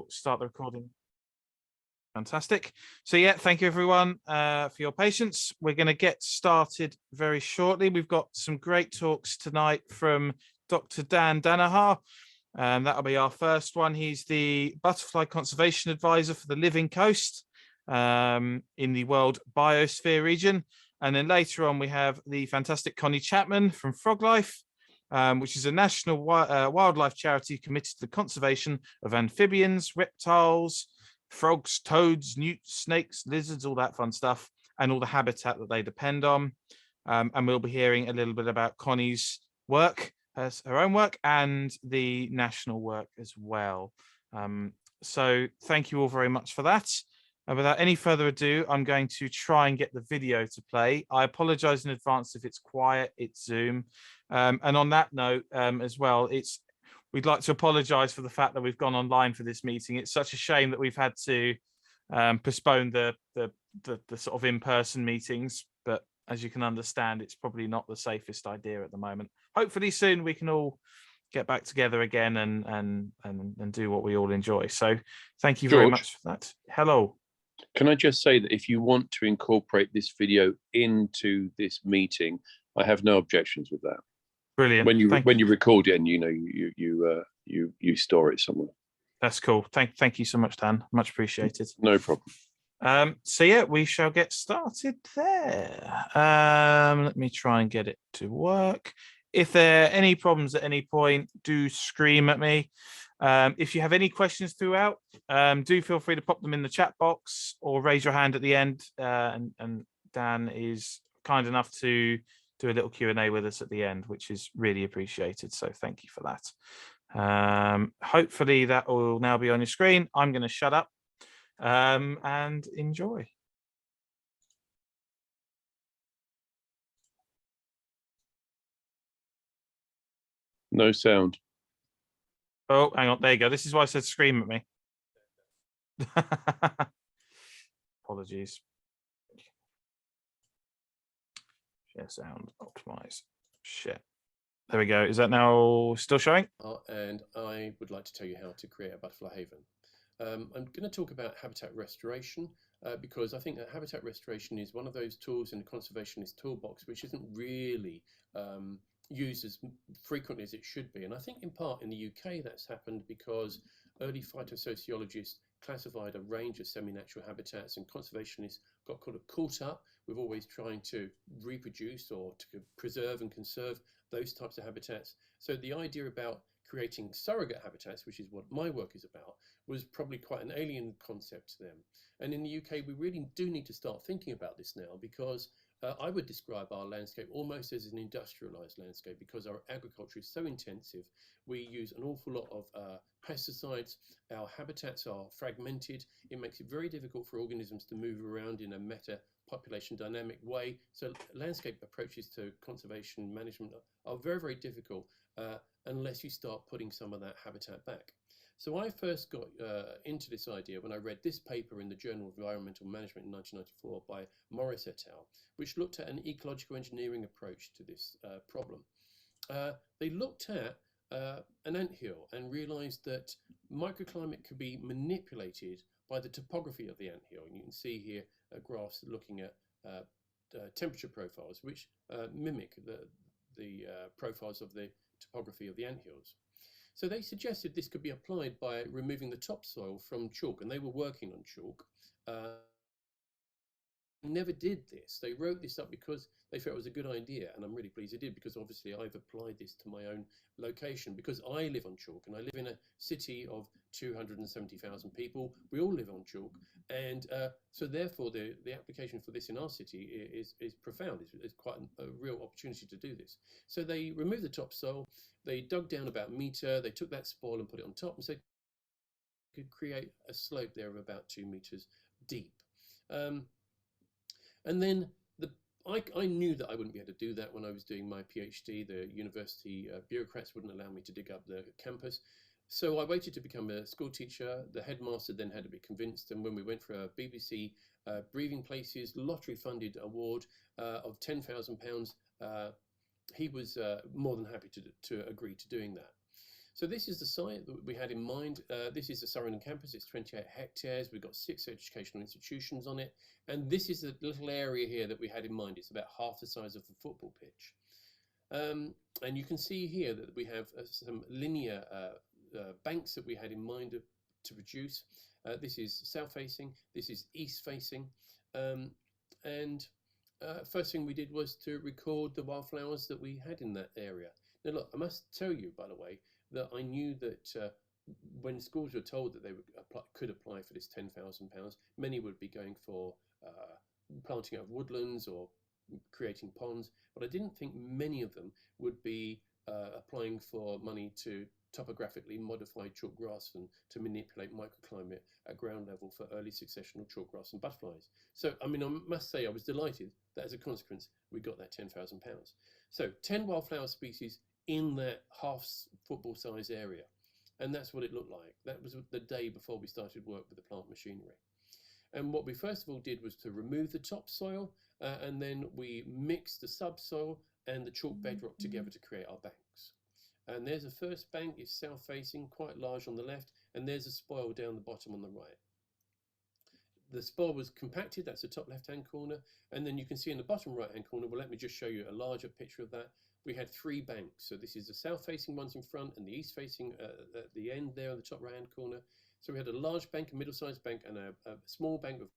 Start the recording. Fantastic. So yeah, thank you everyone for your patience. We're going to get started very shortly. We've got some great talks tonight from Dr. Dan Danaher. That'll be our first one. He's the Butterfly Conservation Advisor for the Living Coast in the World Biosphere region. And then later on, we have the fantastic Connie Chapman from Frog Life, which is a national wildlife charity committed to the conservation of amphibians, reptiles, frogs, toads, newts, snakes, lizards, all that fun stuff, and all the habitat that they depend on. And we'll be hearing a little bit about Connie's work, her own work, and the national work as well. So thank you all very much for that. And without any further ado, I'm going to try and get the video to play. I apologize in advance if it's quiet, it's Zoom. And on that note as well, we'd like to apologize for the fact that we've gone online for this meeting. It's such a shame that we've had to postpone the sort of in-person meetings, but as you can understand, it's probably not the safest idea at the moment. Hopefully soon we can all get back together again and do what we all enjoy. So thank you very much for that. Hello. Can I just say that if you want to incorporate this video into this meeting, I have no objections with that. Brilliant. When you record it and you store it somewhere. That's cool. Thank you so much, Dan. Much appreciated. No problem. So yeah, we shall get started there. Let me try and get it to work. If there are any problems at any point, do scream at me. If you have any questions throughout, do feel free to pop them in the chat box or raise your hand at the end. And Dan is kind enough to do a little Q&A with us at the end, which is really appreciated. So thank you for that. Hopefully that will now be on your screen. I'm going to shut up and enjoy. No sound. Oh, hang on. There you go. This is why I said scream at me. Apologies. Share sound, optimize, share. There we go. Is that now still showing? And I would like to tell you how to create a butterfly haven. I'm going to talk about habitat restoration because I think that habitat restoration is one of those tools in the conservationist toolbox which isn't really used as frequently as it should be. And I think in part in the UK that's happened because early phytosociologists classified a range of semi-natural habitats and conservationists got kind of caught up with always trying to reproduce or to preserve and conserve those types of habitats. So the idea about creating surrogate habitats, which is what my work is about, was probably quite an alien concept to them. And in the UK, we really do need to start thinking about this now because I would describe our landscape almost as an industrialized landscape because our agriculture is so intensive. We use an awful lot of pesticides. Our habitats are fragmented. It makes it very difficult for organisms to move around in a meta-population dynamic way. So landscape approaches to conservation management are very, very difficult unless you start putting some of that habitat back. So I first got into this idea when I read this paper in the Journal of Environmental Management in 1994 by Morris et al., which looked at an ecological engineering approach to this problem. They looked at an anthill and realized that microclimate could be manipulated by the topography of the anthill. And you can see here graphs looking at temperature profiles, which mimic the profiles of the topography of the anthills. So they suggested this could be applied by removing the topsoil from chalk, and they were working on chalk. Never did this. They wrote this up because they felt it was a good idea, and I'm really pleased they did because obviously I've applied this to my own location because I live on chalk and I live in a city of 270,000 people. We all live on chalk, and so therefore the application for this in our city is profound. It's quite a real opportunity to do this. So they removed the topsoil, they dug down about a metre, they took that spoil and put it on top and said could create a slope there of about 2 meters deep. And then I knew that I wouldn't be able to do that when I was doing my PhD. The university bureaucrats wouldn't allow me to dig up the campus. So I waited to become a school teacher. The headmaster then had to be convinced. And when we went for a BBC Breathing Places lottery funded award of £10,000, he was more than happy to agree to doing that. So this is the site that we had in mind. This is the Surrey campus. It's 28 hectares. We've got 6 educational institutions on it. And this is the little area here that we had in mind. It's about half the size of the football pitch. And you can see here that we have some linear banks that we had in mind to produce. This is south facing, this is east facing. First thing we did was to record the wildflowers that we had in that area. Now look, I must tell you, by the way, that I knew that when schools were told that they could apply for this £10,000, many would be going for planting out of woodlands or creating ponds, but I didn't think many of them would be applying for money to topographically modify chalk grass and to manipulate microclimate at ground level for early successional chalk grass and butterflies. So, I mean, I must say I was delighted that as a consequence, we got that £10,000. So 10 wildflower species in that half football size area. And that's what it looked like. That was the day before we started work with the plant machinery. And what we first of all did was to remove the topsoil, and then we mixed the subsoil and the chalk bedrock together to create our banks. And there's a first bank, it's south facing, quite large on the left, and there's a spoil down the bottom on the right. The spoil was compacted, that's the top left-hand corner, and then you can see in the bottom right-hand corner, well, let me just show you a larger picture of that. We had 3 banks. So this is the south-facing ones in front and the east-facing at the end there on the top right-hand corner. So we had a large bank, a middle-sized bank, and a small bank. Of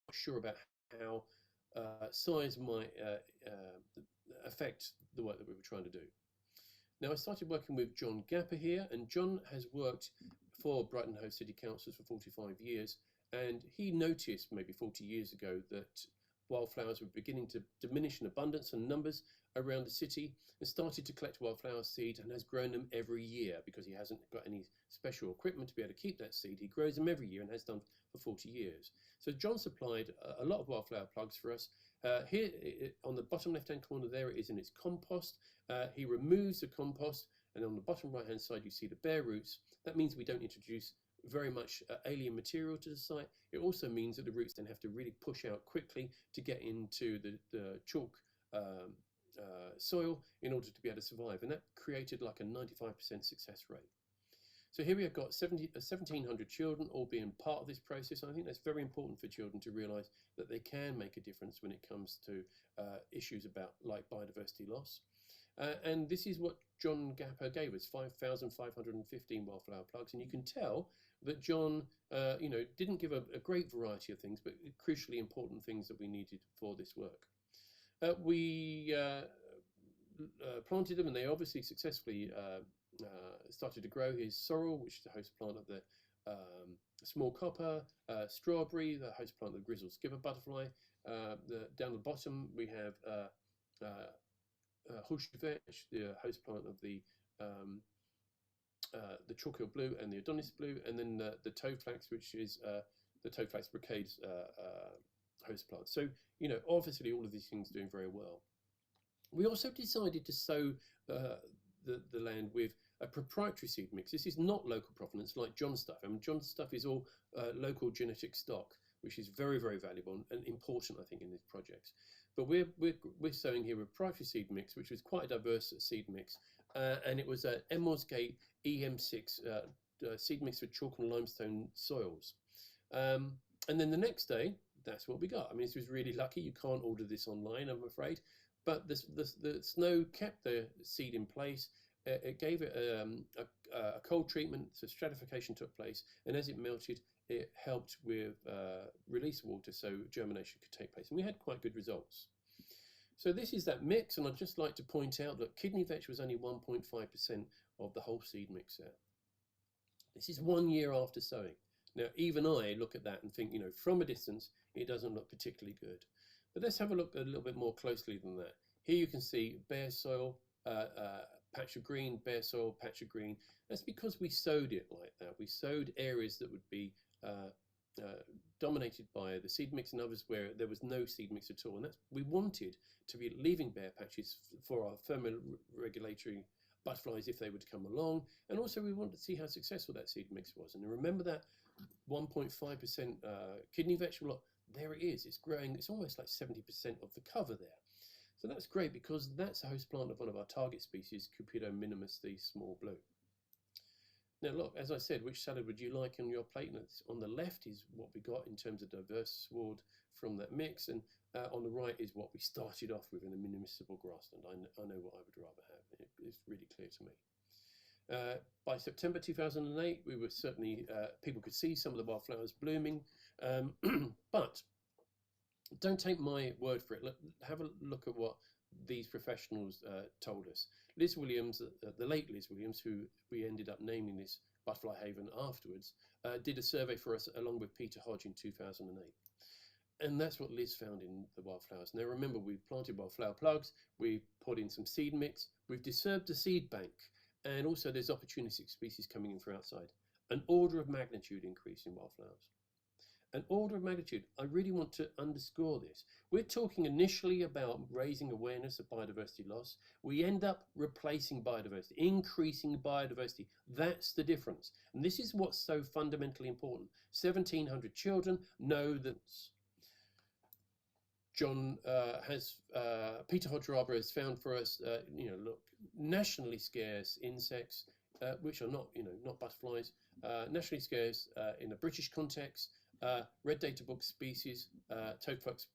not sure about how size might affect the work that we were trying to do. Now I started working with John Gapper here, and John has worked for Brighton Hove City Council for 45 years, and he noticed maybe 40 years ago that wildflowers were beginning to diminish in abundance and numbers around the city, and started to collect wildflower seed and has grown them every year because he hasn't got any special equipment to be able to keep that seed. He grows them every year and has done for 40 years. So John supplied a lot of wildflower plugs for us. Here on the bottom left-hand corner there it is in its compost. He removes the compost, and on the bottom right-hand side you see the bare roots. That means we don't introduce very much alien material to the site. It also means that the roots then have to really push out quickly to get into the chalk soil in order to be able to survive, and that created like a 95% success rate. So here we have got 1,700 children all being part of this process. I think that's very important for children to realise that they can make a difference when it comes to issues about like biodiversity loss. And this is what John Gapper gave us, 5,515 wildflower plugs. And you can tell that John, didn't give a great variety of things, but crucially important things that we needed for this work. We planted them, and they obviously successfully started to grow. His sorrel, which is the host plant of the small copper, strawberry, the host plant of the grizzled skipper butterfly. Down the bottom we have Hushvetch, the host plant of the chalk-hill blue and the Adonis blue, and then the toadflax, which is the toadflax brocades host plant. So, obviously all of these things doing very well. We also decided to sow the land with a proprietary seed mix. This is not local provenance like John's stuff. I mean, John's stuff is all local genetic stock, which is very, very valuable and important, I think, in these projects. But we're sowing here a proprietary seed mix, which was quite a diverse seed mix, and it was an Emmelsgate EM6 seed mix for chalk and limestone soils. And then the next day, that's what we got. I mean, this was really lucky. You can't order this online, I'm afraid. But the snow kept the seed in place. It gave it a cold treatment, so stratification took place, and as it melted, it helped with release of water, so germination could take place, and we had quite good results. So this is that mix, and I'd just like to point out that kidney vetch was only 1.5% of the whole seed mix there. This is 1 year after sowing. Now, even I look at that and think, from a distance, it doesn't look particularly good. But let's have a look a little bit more closely than that. Here you can see bare soil, patch of green, bare soil, patch of green. That's because we sowed it like that. We sowed areas that would be dominated by the seed mix and others where there was no seed mix at all. And we wanted to be leaving bare patches for our thermoregulatory butterflies if they would come along. And also we wanted to see how successful that seed mix was. And remember that 1.5% kidney vetch? Well, look, there it is. It's growing. It's almost like 70% of the cover there. So that's great because that's a host plant of one of our target species, Cupido minimus, the small blue. Now look, as I said, which salad would you like on your plate? And on the left is what we got in terms of diverse sward from that mix, and on the right is what we started off with in a municipal grassland. I know what I would rather have. It's really clear to me. By September 2008, we were certainly, people could see some of the wildflowers blooming, but don't take my word for it. Have a look at what these professionals told us. Liz Williams, the late Liz Williams, who we ended up naming this butterfly haven afterwards, did a survey for us along with Peter Hodge in 2008. And that's what Liz found in the wildflowers. Now remember, we've planted wildflower plugs, we've put in some seed mix, we've disturbed the seed bank, and also there's opportunistic species coming in from outside. An order of magnitude increase in wildflowers. An order of magnitude. I really want to underscore this. We're talking initially about raising awareness of biodiversity loss. We end up replacing biodiversity, increasing biodiversity. That's the difference. And this is what's so fundamentally important. 1,700 children know that. Peter Hodge has found for us, look, nationally scarce insects, which are not, not butterflies, nationally scarce in a British context. Red data book species, Toadflax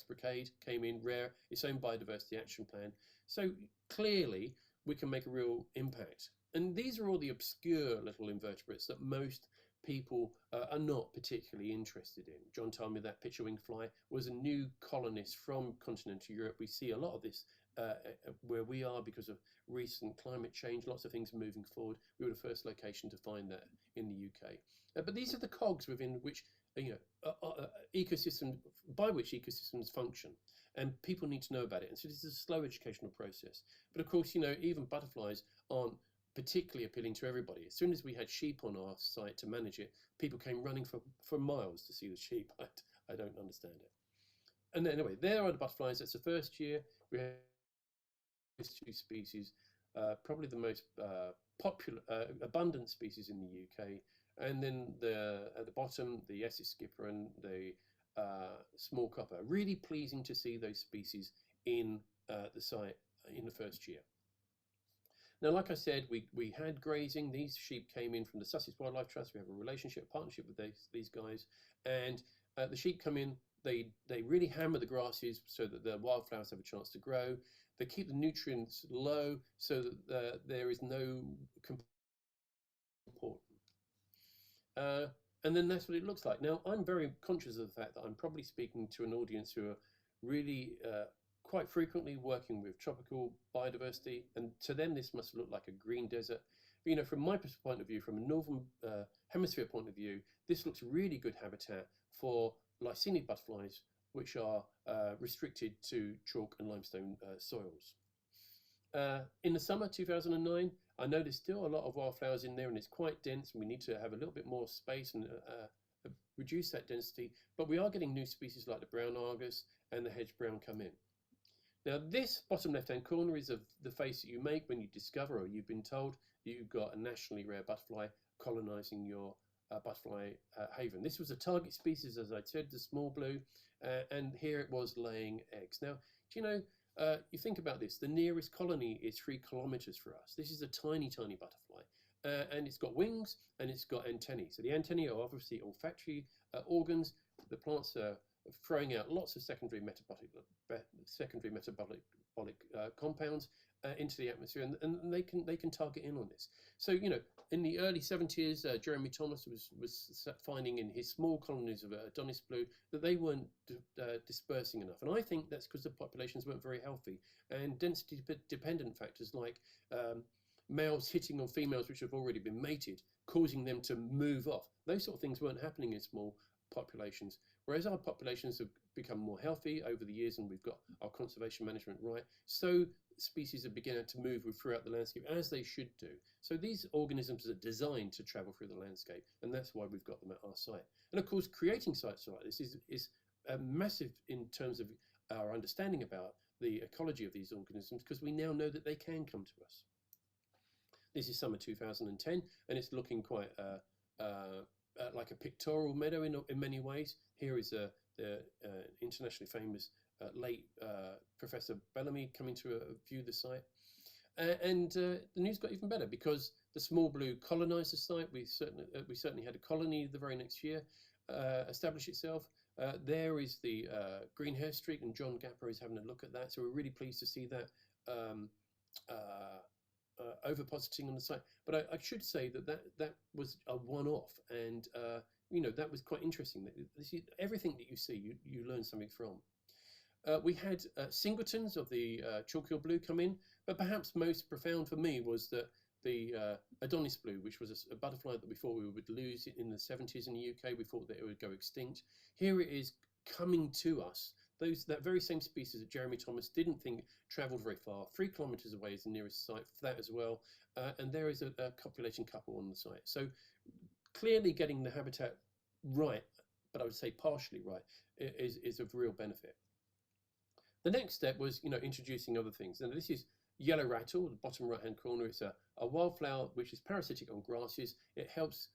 brocade came in rare, its own biodiversity action plan. So clearly we can make a real impact. And these are all the obscure little invertebrates that most people are not particularly interested in. John told me that pitcher winged fly was a new colonist from continental Europe. We see a lot of this where we are because of recent climate change, lots of things moving forward. We were the first location to find that in the UK. But these are the cogs within which, ecosystem, by which ecosystems function. And people need to know about it. And so this is a slow educational process. But of course, even butterflies aren't particularly appealing to everybody. As soon as we had sheep on our site to manage it, people came running for miles to see the sheep. I don't understand it. And then, anyway, there are the butterflies. That's the first year. We have these two species, probably the most popular, abundant species in the UK. And then at the bottom, the Essex skipper and the small copper. Really pleasing to see those species in the site in the first year. Now, like I said, we had grazing. These sheep came in from the Sussex Wildlife Trust. We have a partnership with these guys. And the sheep come in, they really hammer the grasses so that the wildflowers have a chance to grow. They keep the nutrients low so that there is no comport. And then that's what it looks like. Now, I'm very conscious of the fact that I'm probably speaking to an audience who are really quite frequently working with tropical biodiversity, and to them this must look like a green desert. But, from my point of view, from a northern hemisphere point of view, this looks really good habitat for Lycaeniid butterflies, which are restricted to chalk and limestone soils. In the summer 2009, I know there's still a lot of wildflowers in there and it's quite dense, and we need to have a little bit more space and reduce that density, but we are getting new species like the brown argus and the hedge brown come in. Now, this bottom left-hand corner is of the face that you make when you discover, or you've been told, you've got a nationally rare butterfly colonizing your butterfly haven. This was a target species, as I said, the small blue, and here it was laying eggs. Now, do you know, you think about this, the nearest colony is 3 kilometers for us. This is a tiny, tiny butterfly. And it's got wings and it's got antennae. So the antennae are obviously olfactory organs. The plants are throwing out lots of secondary metabolic compounds into the atmosphere, and they can target in on this. So in the early 70s, Jeremy Thomas was finding in his small colonies of Adonis blue that they weren't dispersing enough, and I think that's because the populations weren't very healthy, and density dependent factors like males hitting on females which have already been mated, causing them to move off. Those sort of things weren't happening in small populations, whereas our populations have become more healthy over the years and we've got our conservation management right, so species are beginning to move throughout the landscape as they should do. So these organisms are designed to travel through the landscape, and that's why we've got them at our site. And of course, creating sites like this is massive in terms of our understanding about the ecology of these organisms, because we now know that they can come to us. This is summer 2010, and it's looking quite like a pictorial meadow in many ways. Here is the internationally famous late Professor Bellamy coming to view the site. And the news got even better because the small blue colonized the site. We certainly had a colony the very next year establish itself. There is the green hair streak, and John Gapper is having a look at that. So we're really pleased to see that ovipositing on the site. But I should say that was a one-off, and that was quite interesting. Everything that you see, you learn something from. We had singletons of the chalk hill blue come in, but perhaps most profound for me was that the Adonis blue, which was a butterfly that we thought we would lose in the 70s in the UK. We thought that it would go extinct. Here it is coming to us. That very same species that Jeremy Thomas didn't think travelled very far. 3 kilometres away is the nearest site for that as well. And there is a copulation couple on the site. So clearly getting the habitat right, but I would say partially right, is of real benefit. The next step was, introducing other things. And this is yellow rattle, the bottom right-hand corner. It's a wildflower which is parasitic on grasses. It helps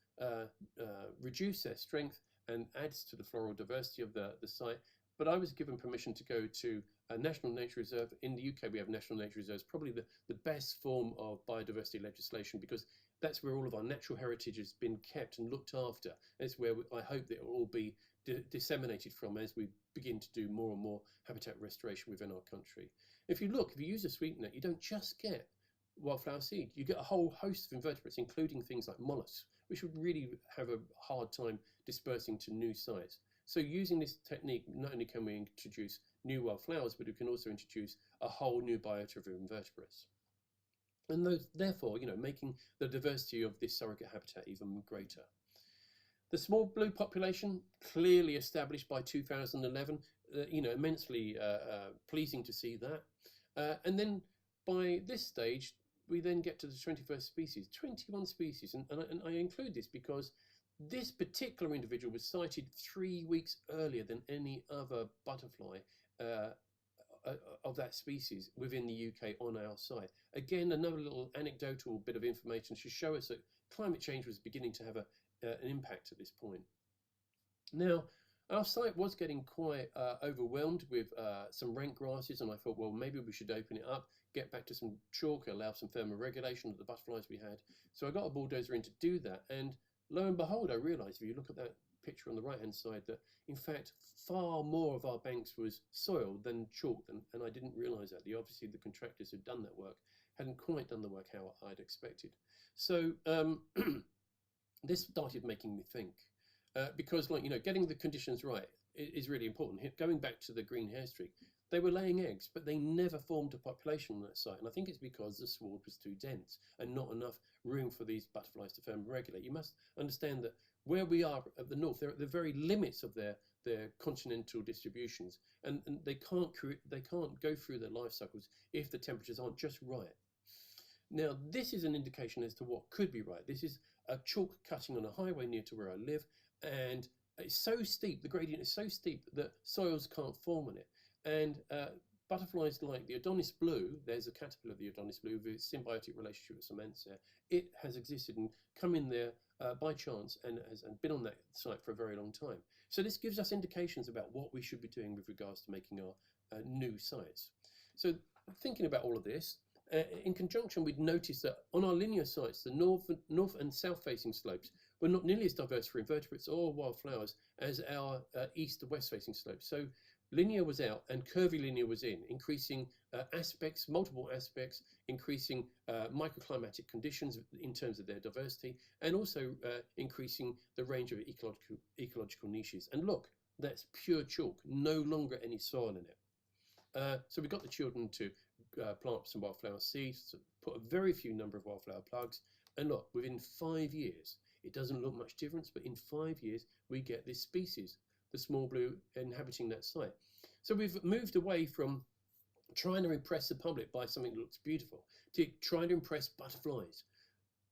reduce their strength and adds to the floral diversity of the site. But I was given permission to go to a national nature reserve. In the UK, we have national nature reserves, probably the best form of biodiversity legislation, because that's where all of our natural heritage has been kept and looked after. It's where I hope that it will all be disseminated from as we begin to do more and more habitat restoration within our country. If you use a sweep net, you don't just get wildflower seed. You get a whole host of invertebrates, including things like mollusks, which would really have a hard time dispersing to new sites. So using this technique, not only can we introduce new wildflowers, but we can also introduce a whole new biota of invertebrates. And therefore, making the diversity of this surrogate habitat even greater. The small blue population, clearly established by 2011, immensely pleasing to see that. And then by this stage, we then get to the 21st species, 21 species. And I include this because this particular individual was sighted 3 weeks earlier than any other butterfly of that species within the UK on our site. Again, another little anecdotal bit of information to show us that climate change was beginning to have an impact at this point. Now, our site was getting quite overwhelmed with some rank grasses, and I thought, well, maybe we should open it up, get back to some chalk, allow some thermoregulation of the butterflies we had. So I got a bulldozer in to do that, and lo and behold, I realised, if you look at that picture on the right-hand side, that in fact far more of our banks was soil than chalk, and I didn't realise that. Obviously the contractors who'd done that work hadn't quite done the work how I'd expected. So this started making me think, because getting the conditions right is really important. Going back to the green hair streak, they were laying eggs, but they never formed a population on that site. And I think it's because the sward was too dense and not enough room for these butterflies to thermoregulate. You must understand that where we are at the north, they're at the very limits of their continental distributions, and they can't go through their life cycles if the temperatures aren't just right. Now, this is an indication as to what could be right. This is a chalk cutting on a highway near to where I live, and it's so steep, the gradient is so steep that soils can't form on it. And butterflies like the Adonis blue, there's a caterpillar of the Adonis blue with its symbiotic relationship with Semantia. It has existed and come in there by chance and has been on that site for a very long time. So this gives us indications about what we should be doing with regards to making our new sites. So thinking about all of this, in conjunction, we'd noticed that on our linear sites, the north and south facing slopes were not nearly as diverse for invertebrates or wildflowers as our east to west facing slopes. So linear was out and curvilinear was in, increasing multiple aspects, increasing microclimatic conditions in terms of their diversity, and also increasing the range of ecological niches. And look, that's pure chalk, no longer any soil in it. So we got the children to plant some wildflower seeds, to put a very few number of wildflower plugs, and look, within 5 years, it doesn't look much difference, but in 5 years, we get this species, the small blue, inhabiting that site. So we've moved away from trying to impress the public by something that looks beautiful to trying to impress butterflies,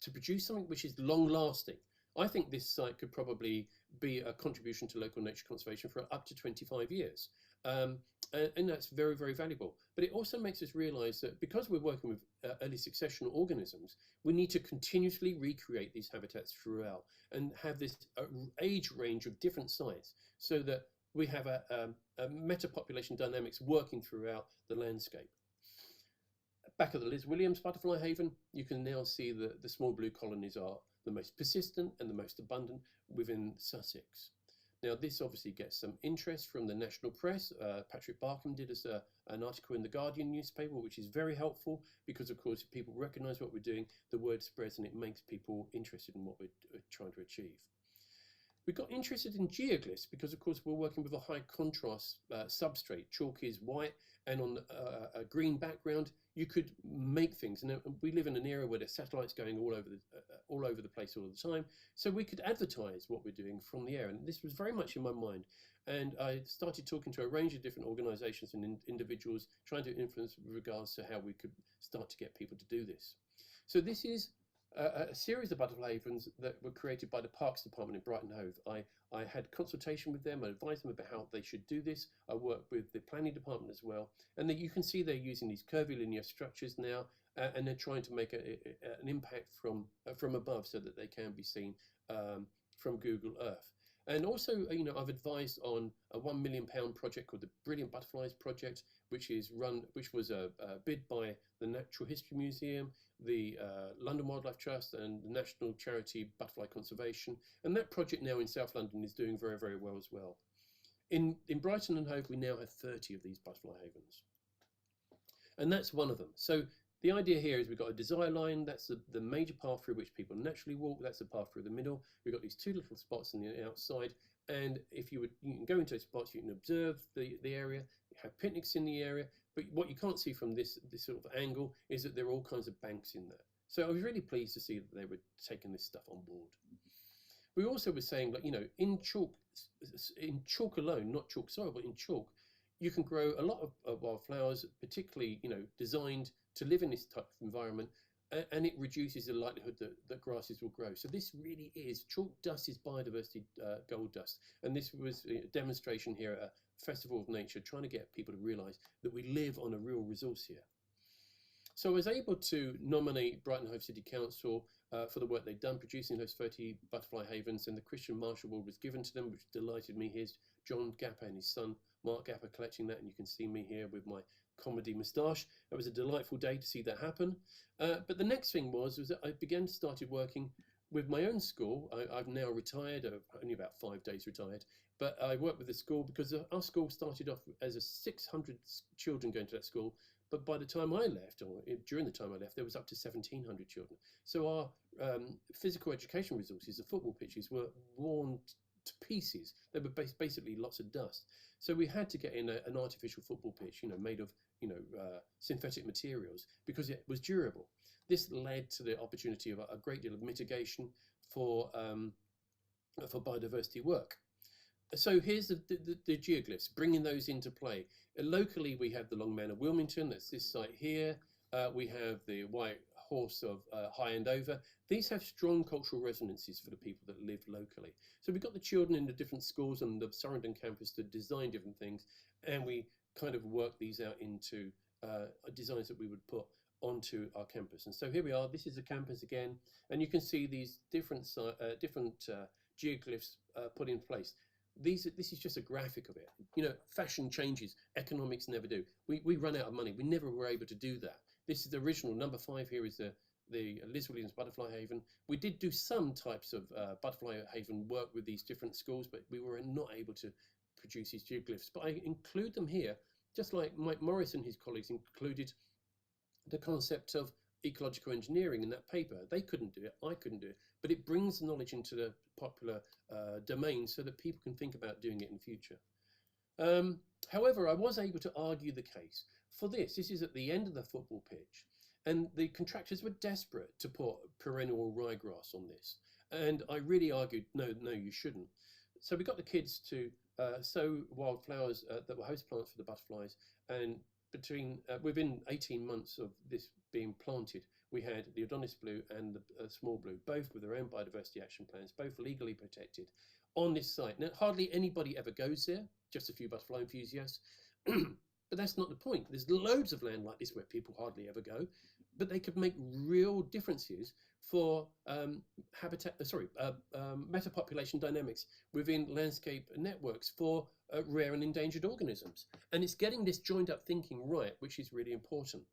to produce something which is long lasting. I think this site could probably be a contribution to local nature conservation for up to 25 years. And that's very, very valuable. But it also makes us realise that because we're working with early successional organisms, we need to continuously recreate these habitats throughout and have this age range of different sites so that we have a meta-population dynamics working throughout the landscape. Back at the Liz Williams Butterfly Haven, you can now see that the small blue colonies are the most persistent and the most abundant within Sussex. Now, this obviously gets some interest from the national press. Patrick Barkham did us an article in the Guardian newspaper, which is very helpful because, of course, if people recognise what we're doing, the word spreads and it makes people interested in what we're trying to achieve. We got interested in geoglyphs because, of course, we're working with a high contrast substrate. Chalk is white, and on a green background, you could make things. And we live in an era where there's satellites going all over the place all the time, so we could advertise what we're doing from the air. And this was very much in my mind. And I started talking to a range of different organisations and individuals, trying to influence with regards to how we could start to get people to do this. So this is a series of butterfly havens that were created by the Parks Department in Brighton Hove. I had consultation with them. I advised them about how they should do this. I worked with the planning department as well. And you can see they're using these curvy linear structures now, and they're trying to make an impact from above so that they can be seen from Google Earth. And also, I've advised on a £1 million project called the Brilliant Butterflies Project, which was a bid by the Natural History Museum, the London Wildlife Trust, and the national charity Butterfly Conservation. And that project now in South London is doing very, very well as well. In Brighton and Hove, we now have 30 of these butterfly havens. And that's one of them. So the idea here is we've got a desire line. That's the major path through which people naturally walk. That's the path through the middle. We've got these two little spots on the outside. And if you can go into those spots, you can observe the area, have picnics in the area. But what you can't see from this sort of angle is that there are all kinds of banks in there. So I was really pleased to see that they were taking this stuff on board. We also were saying that, in chalk alone, not chalk soil, but in chalk, you can grow a lot of wildflowers, particularly, designed to live in this type of environment, and it reduces the likelihood that grasses will grow. So this really is, chalk dust is biodiversity gold dust. And this was a demonstration here at a Festival of Nature, trying to get people to realise that we live on a real resource here. So I was able to nominate Brighton Hove City Council for the work they've done producing those 30 butterfly havens, and the Christian Marshall Award was given to them, which delighted me. Here's John Gapper and his son Mark Gapper collecting that, and you can see me here with my comedy moustache. It was a delightful day to see that happen. But the next thing was that I started working with my own school. I've now retired, only about 5 days retired, but I worked with the school because our school started off as 600 children going to that school. But by the time I left, or during the time I left, there was up to 1,700 children. So our physical education resources, the football pitches, were worn to pieces. They were basically lots of dust. So we had to get in an artificial football pitch, made of synthetic materials, because it was durable. This led to the opportunity of a great deal of mitigation for biodiversity work. So here's the geoglyphs, bringing those into play. Locally, we have the Long Man of Wilmington, that's this site here. We have the White Horse of High Andover. These have strong cultural resonances for the people that live locally. So we've got the children in the different schools on the Surrendon campus to design different things, and we kind of work these out into designs that we would put onto our campus. And so here we are. This is the campus again, and you can see these different geoglyphs put in place. This is just a graphic of it. Fashion changes, economics never do. We run out of money. We never were able to do that. This is the original. Number 5 here is the Liz Williams Butterfly Haven. We did do some types of butterfly haven work with these different schools, but we were not able to produce these geoglyphs. But I include them here, just like Mike Morris and his colleagues included the concept of ecological engineering in that paper. They couldn't do it, I couldn't do it, but it brings the knowledge into the popular domain so that people can think about doing it in the future. However, I was able to argue the case for this. This is at the end of the football pitch, and the contractors were desperate to put perennial ryegrass on this. And I really argued, no, you shouldn't. So we got the kids to sow wildflowers that were host plants for the butterflies, and within 18 months of this being planted, we had the Adonis blue and the small blue, both with their own biodiversity action plans, both legally protected on this site. Now, hardly anybody ever goes there, just a few butterfly enthusiasts, but that's not the point. There's loads of land like this where people hardly ever go, but they could make real differences for meta-population dynamics within landscape networks, for rare and endangered organisms. And it's getting this joined up thinking right, which is really important.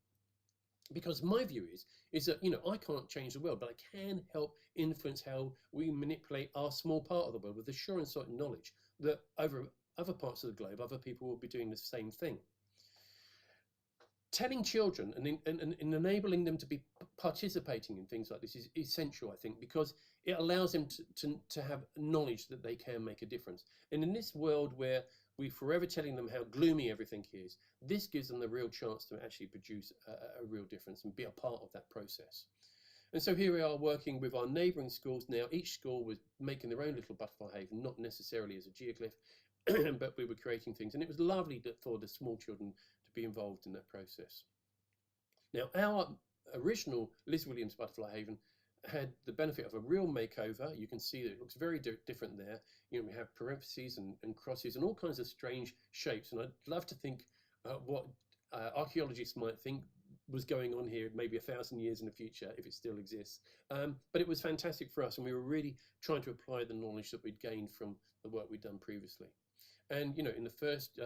Because my view is that, you know, I can't change the world, but I can help influence how we manipulate our small part of the world with the sure and certain knowledge that over other parts of the globe, other people will be doing the same thing. Telling children and enabling them to be participating in things like this is essential, I think, because it allows them to have knowledge that they can make a difference. And in this world where we're forever telling them how gloomy everything is, this gives them the real chance to actually produce a real difference and be a part of that process. And so here we are working with our neighbouring schools now. Each school was making their own little butterfly haven, not necessarily as a geoglyph, but we were creating things. And it was lovely for the small children to be involved in that process. Now, our original Liz Williams Butterfly Haven had the benefit of a real makeover. You can see that it looks very different there. You know, we have parentheses and crosses and all kinds of strange shapes. And I'd love to think what archaeologists might think was going on here maybe 1,000 years in the future, if it still exists. But it was fantastic for us, and we were really trying to apply the knowledge that we'd gained from the work we'd done previously. And, you know, in the first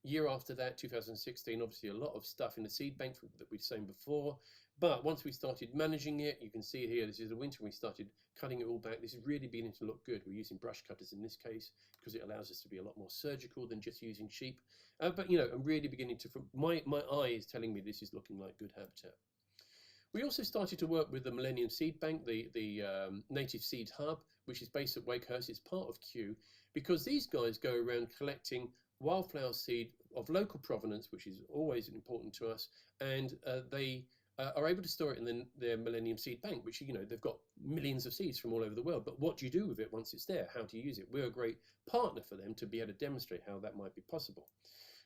year after that, 2016, obviously a lot of stuff in the seed bank that we'd sown before. But once we started managing it, you can see here, this is the winter, we started cutting it all back. This is really beginning to look good. We're using brush cutters in this case because it allows us to be a lot more surgical than just using sheep. But, you know, I'm really beginning to, my eye is telling me this is looking like good habitat. We also started to work with the Millennium Seed Bank, the Native Seed Hub, which is based at Wakehurst. It's part of Kew, because these guys go around collecting wildflower seed of local provenance, which is always important to us, and they are able to store it in their Millennium Seed Bank, which, you know, they've got millions of seeds from all over the world. But what do you do with it once it's there? How do you use it? We're a great partner for them to be able to demonstrate how that might be possible.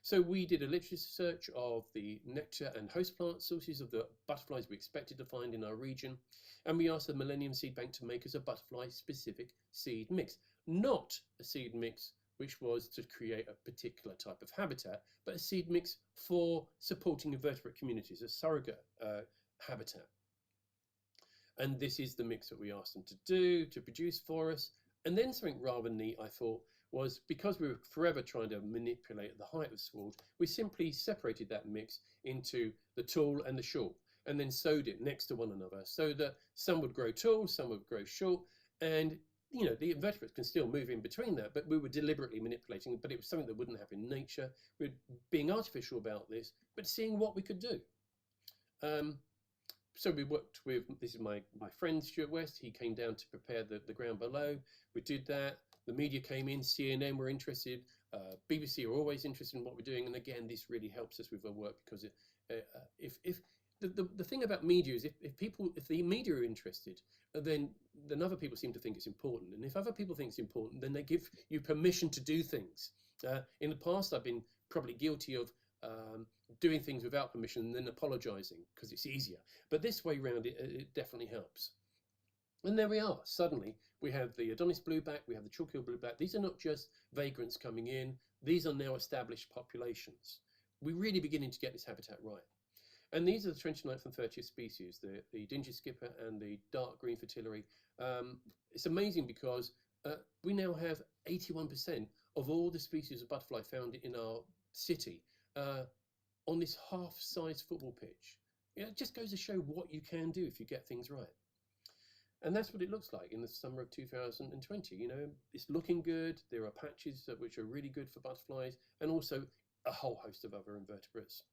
So we did a literature search of the nectar and host plant sources of the butterflies we expected to find in our region. And we asked the Millennium Seed Bank to make us a butterfly-specific seed mix, not a seed mix which was to create a particular type of habitat, but a seed mix for supporting invertebrate communities, a surrogate habitat. And this is the mix that we asked them to produce for us. And then something rather neat, I thought, was because we were forever trying to manipulate the height of sward, we simply separated that mix into the tall and the short, and then sowed it next to one another so that some would grow tall, some would grow short, and, you know, the invertebrates can still move in between that, but we were deliberately manipulating, but it was something that wouldn't happen in nature. We're being artificial about this, but seeing what we could do. So we worked with, this is my friend Stuart West. He came down to prepare the ground below. We did that. The media came in, CNN were interested, BBC are always interested in what we're doing. And again, this really helps us with our work, because if the thing about media is if the media are interested, then other people seem to think it's important. And if other people think it's important, then they give you permission to do things. In the past, I've been probably guilty of doing things without permission and then apologizing because it's easier. But this way round, it definitely helps. And there we are. Suddenly, we have the Adonis blueback, we have the chalk-hill blueback. These are not just vagrants coming in. These are now established populations. We're really beginning to get this habitat right. And these are the 29th and 30th species, the dingy skipper and the dark green fritillary. It's amazing because we now have 81% of all the species of butterfly found in our city on this half-size football pitch. You know, it just goes to show what you can do if you get things right. And that's what it looks like in the summer of 2020. You know, it's looking good. There are patches which are really good for butterflies, and also a whole host of other invertebrates.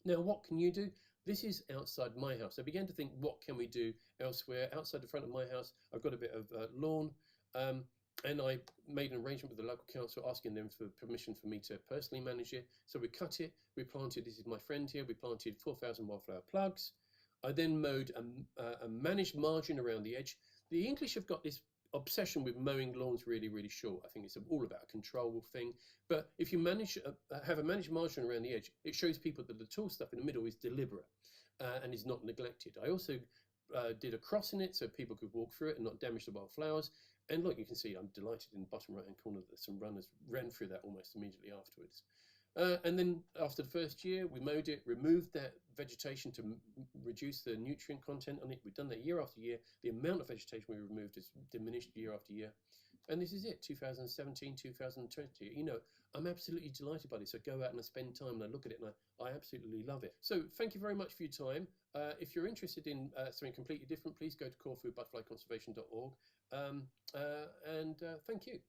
Now, what can you do? This is outside my house. I began to think, what can we do elsewhere? Outside the front of my house, I've got a bit of lawn, and I made an arrangement with the local council asking them for permission for me to personally manage it. So we cut it, we planted, this is my friend here, we planted 4,000 wildflower plugs. I then mowed a managed margin around the edge. The English have got this obsession with mowing lawns really, really short. I think it's all about a control thing. But if you have a managed margin around the edge, it shows people that the tall stuff in the middle is deliberate and is not neglected. I also did a cross in it so people could walk through it and not damage the wildflowers. And look, you can see I'm delighted in the bottom right-hand corner that some runners ran through that almost immediately afterwards. And then after the first year, we mowed it, removed that vegetation to reduce the nutrient content on it. We've done that year after year. The amount of vegetation we removed has diminished year after year. And this is it, 2017, 2020. You know, I'm absolutely delighted by this. So go out and I spend time and I look at it and I absolutely love it. So thank you very much for your time. If you're interested in something completely different, please go to corfubutterflyconservation.org. Thank you.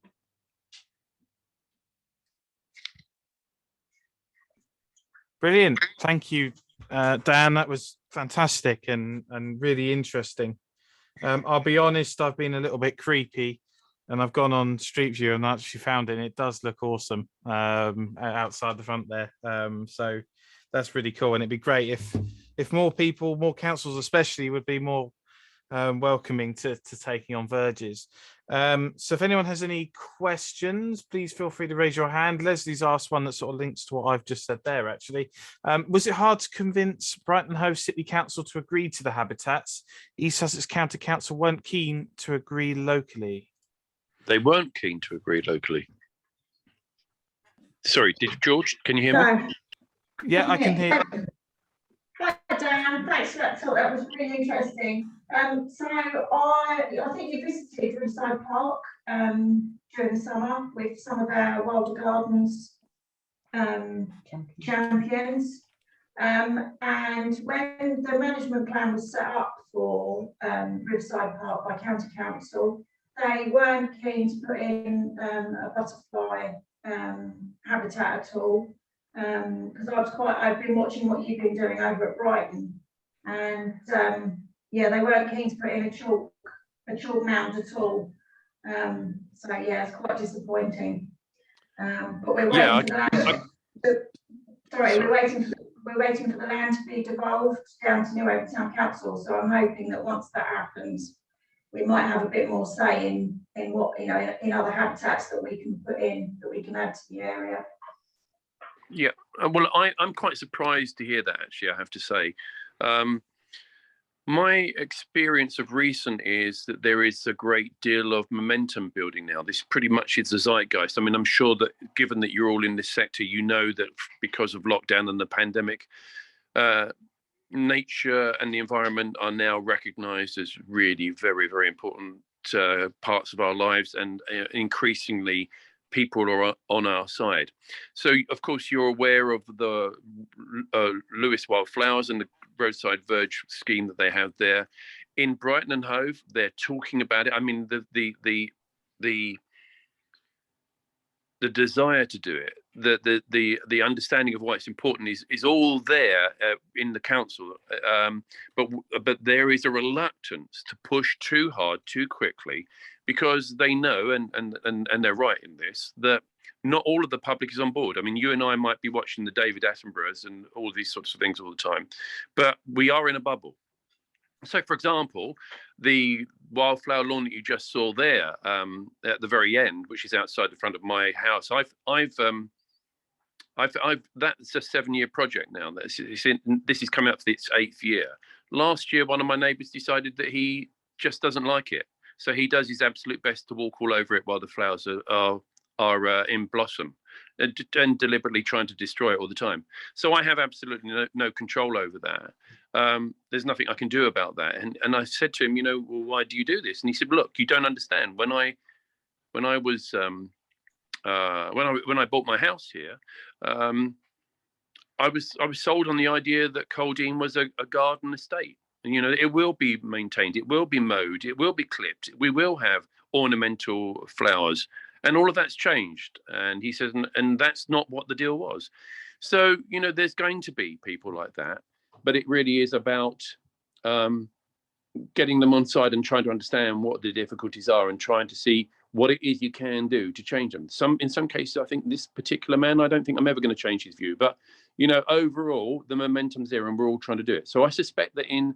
Brilliant. Thank you, Dan. That was fantastic and really interesting. I'll be honest, I've been a little bit creepy and I've gone on Street View and actually found it. And it does look awesome outside the front there. So that's really cool. And it'd be great if more people, more councils especially, would be more welcoming to taking on verges. So if anyone has any questions, please feel free to raise your hand. Leslie's asked one that sort of links to what I've just said there, actually. Was it hard to convince Brighton Hove City Council to agree to the habitats? East Sussex County Council weren't keen to agree locally. They weren't keen to agree locally. Sorry, George, can you hear me? Yeah, I can hear. Hi, Dan. Thanks for that talk. That was really interesting. So I think you visited Riverside Park during the summer with some of our Wilder Gardens champions. And when the management plan was set up for Riverside Park by County Council, they weren't keen to put in a butterfly habitat at all. Because I've been watching what you've been doing over at Brighton, and yeah, they weren't keen to put in a chalk mound at all. So yeah, it's quite disappointing. But we're waiting for the land. We're waiting for the land to be devolved down to New Oak Town Council. So I'm hoping that once that happens, we might have a bit more say in what, you know, in other habitats that we can put in, that we can add to the area. Yeah, well, I'm quite surprised to hear that, actually, I have to say. My experience of recent is that there is a great deal of momentum building now. This pretty much is the zeitgeist. I mean, I'm sure that given that you're all in this sector, you know that because of lockdown and the pandemic, nature and the environment are now recognized as really very, very important parts of our lives, and increasingly people are on our side. So, of course, you're aware of the Lewis Wildflowers and the roadside verge scheme that they have there. In Brighton and Hove, they're talking about it. I mean, the desire to do it, the understanding of why it's important is all there in the council, but there is a reluctance to push too hard too quickly, because they know, and they're right in this, that not all of the public is on board. I mean, you and I might be watching the David Attenboroughs and all these sorts of things all the time, but we are in a bubble. So, for example, the wildflower lawn that you just saw there at the very end, which is outside the front of my house, that's a 7-year project now. This is coming up to its 8th year. Last year, one of my neighbours decided that he just doesn't like it, so he does his absolute best to walk all over it while the flowers are in blossom, and deliberately trying to destroy it all the time. So I have absolutely no control over that. There's nothing I can do about that. And I said to him, you know, well, why do you do this? And he said, look, you don't understand. When I bought my house here, I was sold on the idea that Coldine was a garden estate. And, you know, it will be maintained, it will be mowed, it will be clipped, we will have ornamental flowers. And all of that's changed. And he says, and that's not what the deal was. So, you know, there's going to be people like that, but it really is about getting them on side and trying to understand what the difficulties are and trying to see what it is you can do to change them. In some cases, I think this particular man, I don't think I'm ever going to change his view, but, you know, overall, the momentum's there and we're all trying to do it. So I suspect that in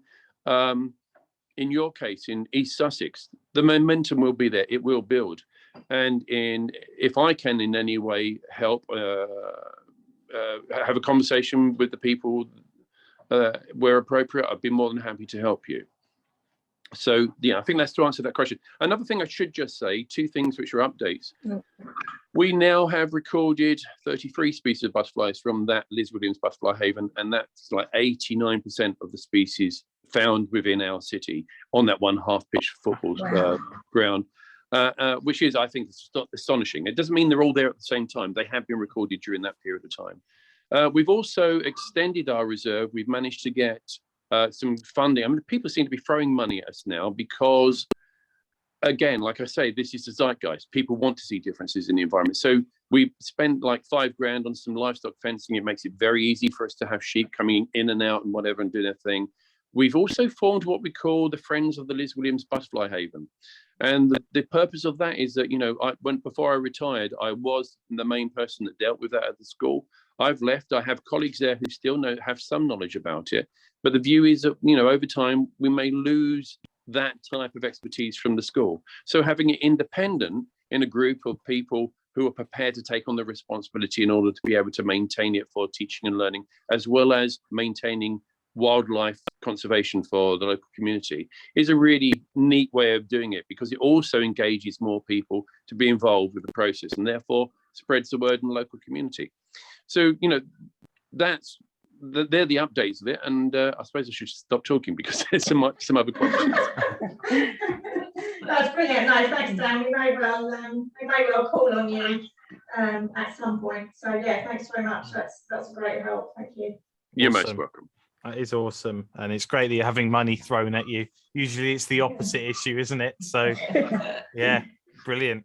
your case, in East Sussex, the momentum will be there. It will build. And if I can in any way help, have a conversation with the people where appropriate, I'd be more than happy to help you. So, yeah, I think that's to answer that question. Another thing I should just say, 2 things which are updates. We now have recorded 33 species of butterflies from that Liz Williams butterfly haven, and that's like 89% of the species found within our city on that one half-pitch football ground. which is, I think, astonishing. It doesn't mean they're all there at the same time. They have been recorded during that period of time. We've also extended our reserve. We've managed to get some funding. I mean, people seem to be throwing money at us now because, again, like I say, this is the zeitgeist. People want to see differences in the environment. So we spent like $5,000 on some livestock fencing. It makes it very easy for us to have sheep coming in and out and whatever and do their thing. We've also formed what we call the Friends of the Liz Williams Butterfly Haven. And the purpose of that is that, before I retired, I was the main person that dealt with that at the school. I've left. I have colleagues there who still have some knowledge about it. But the view is that, over time, we may lose that type of expertise from the school. So having it independent in a group of people who are prepared to take on the responsibility in order to be able to maintain it for teaching and learning, as well as maintaining wildlife conservation for the local community, is a really neat way of doing it, because it also engages more people to be involved with the process and therefore spreads the word in the local community. So, they're the updates of it, and I suppose I should stop talking because there's some other questions. That's brilliant. No, thanks, Dan. We may well call on you at some point. So yeah, thanks very much. That's a great help. Thank you. You're Awesome. most welcome. That is awesome, and it's great that you're having money thrown at you. Usually it's the opposite issue, isn't it? So yeah, brilliant.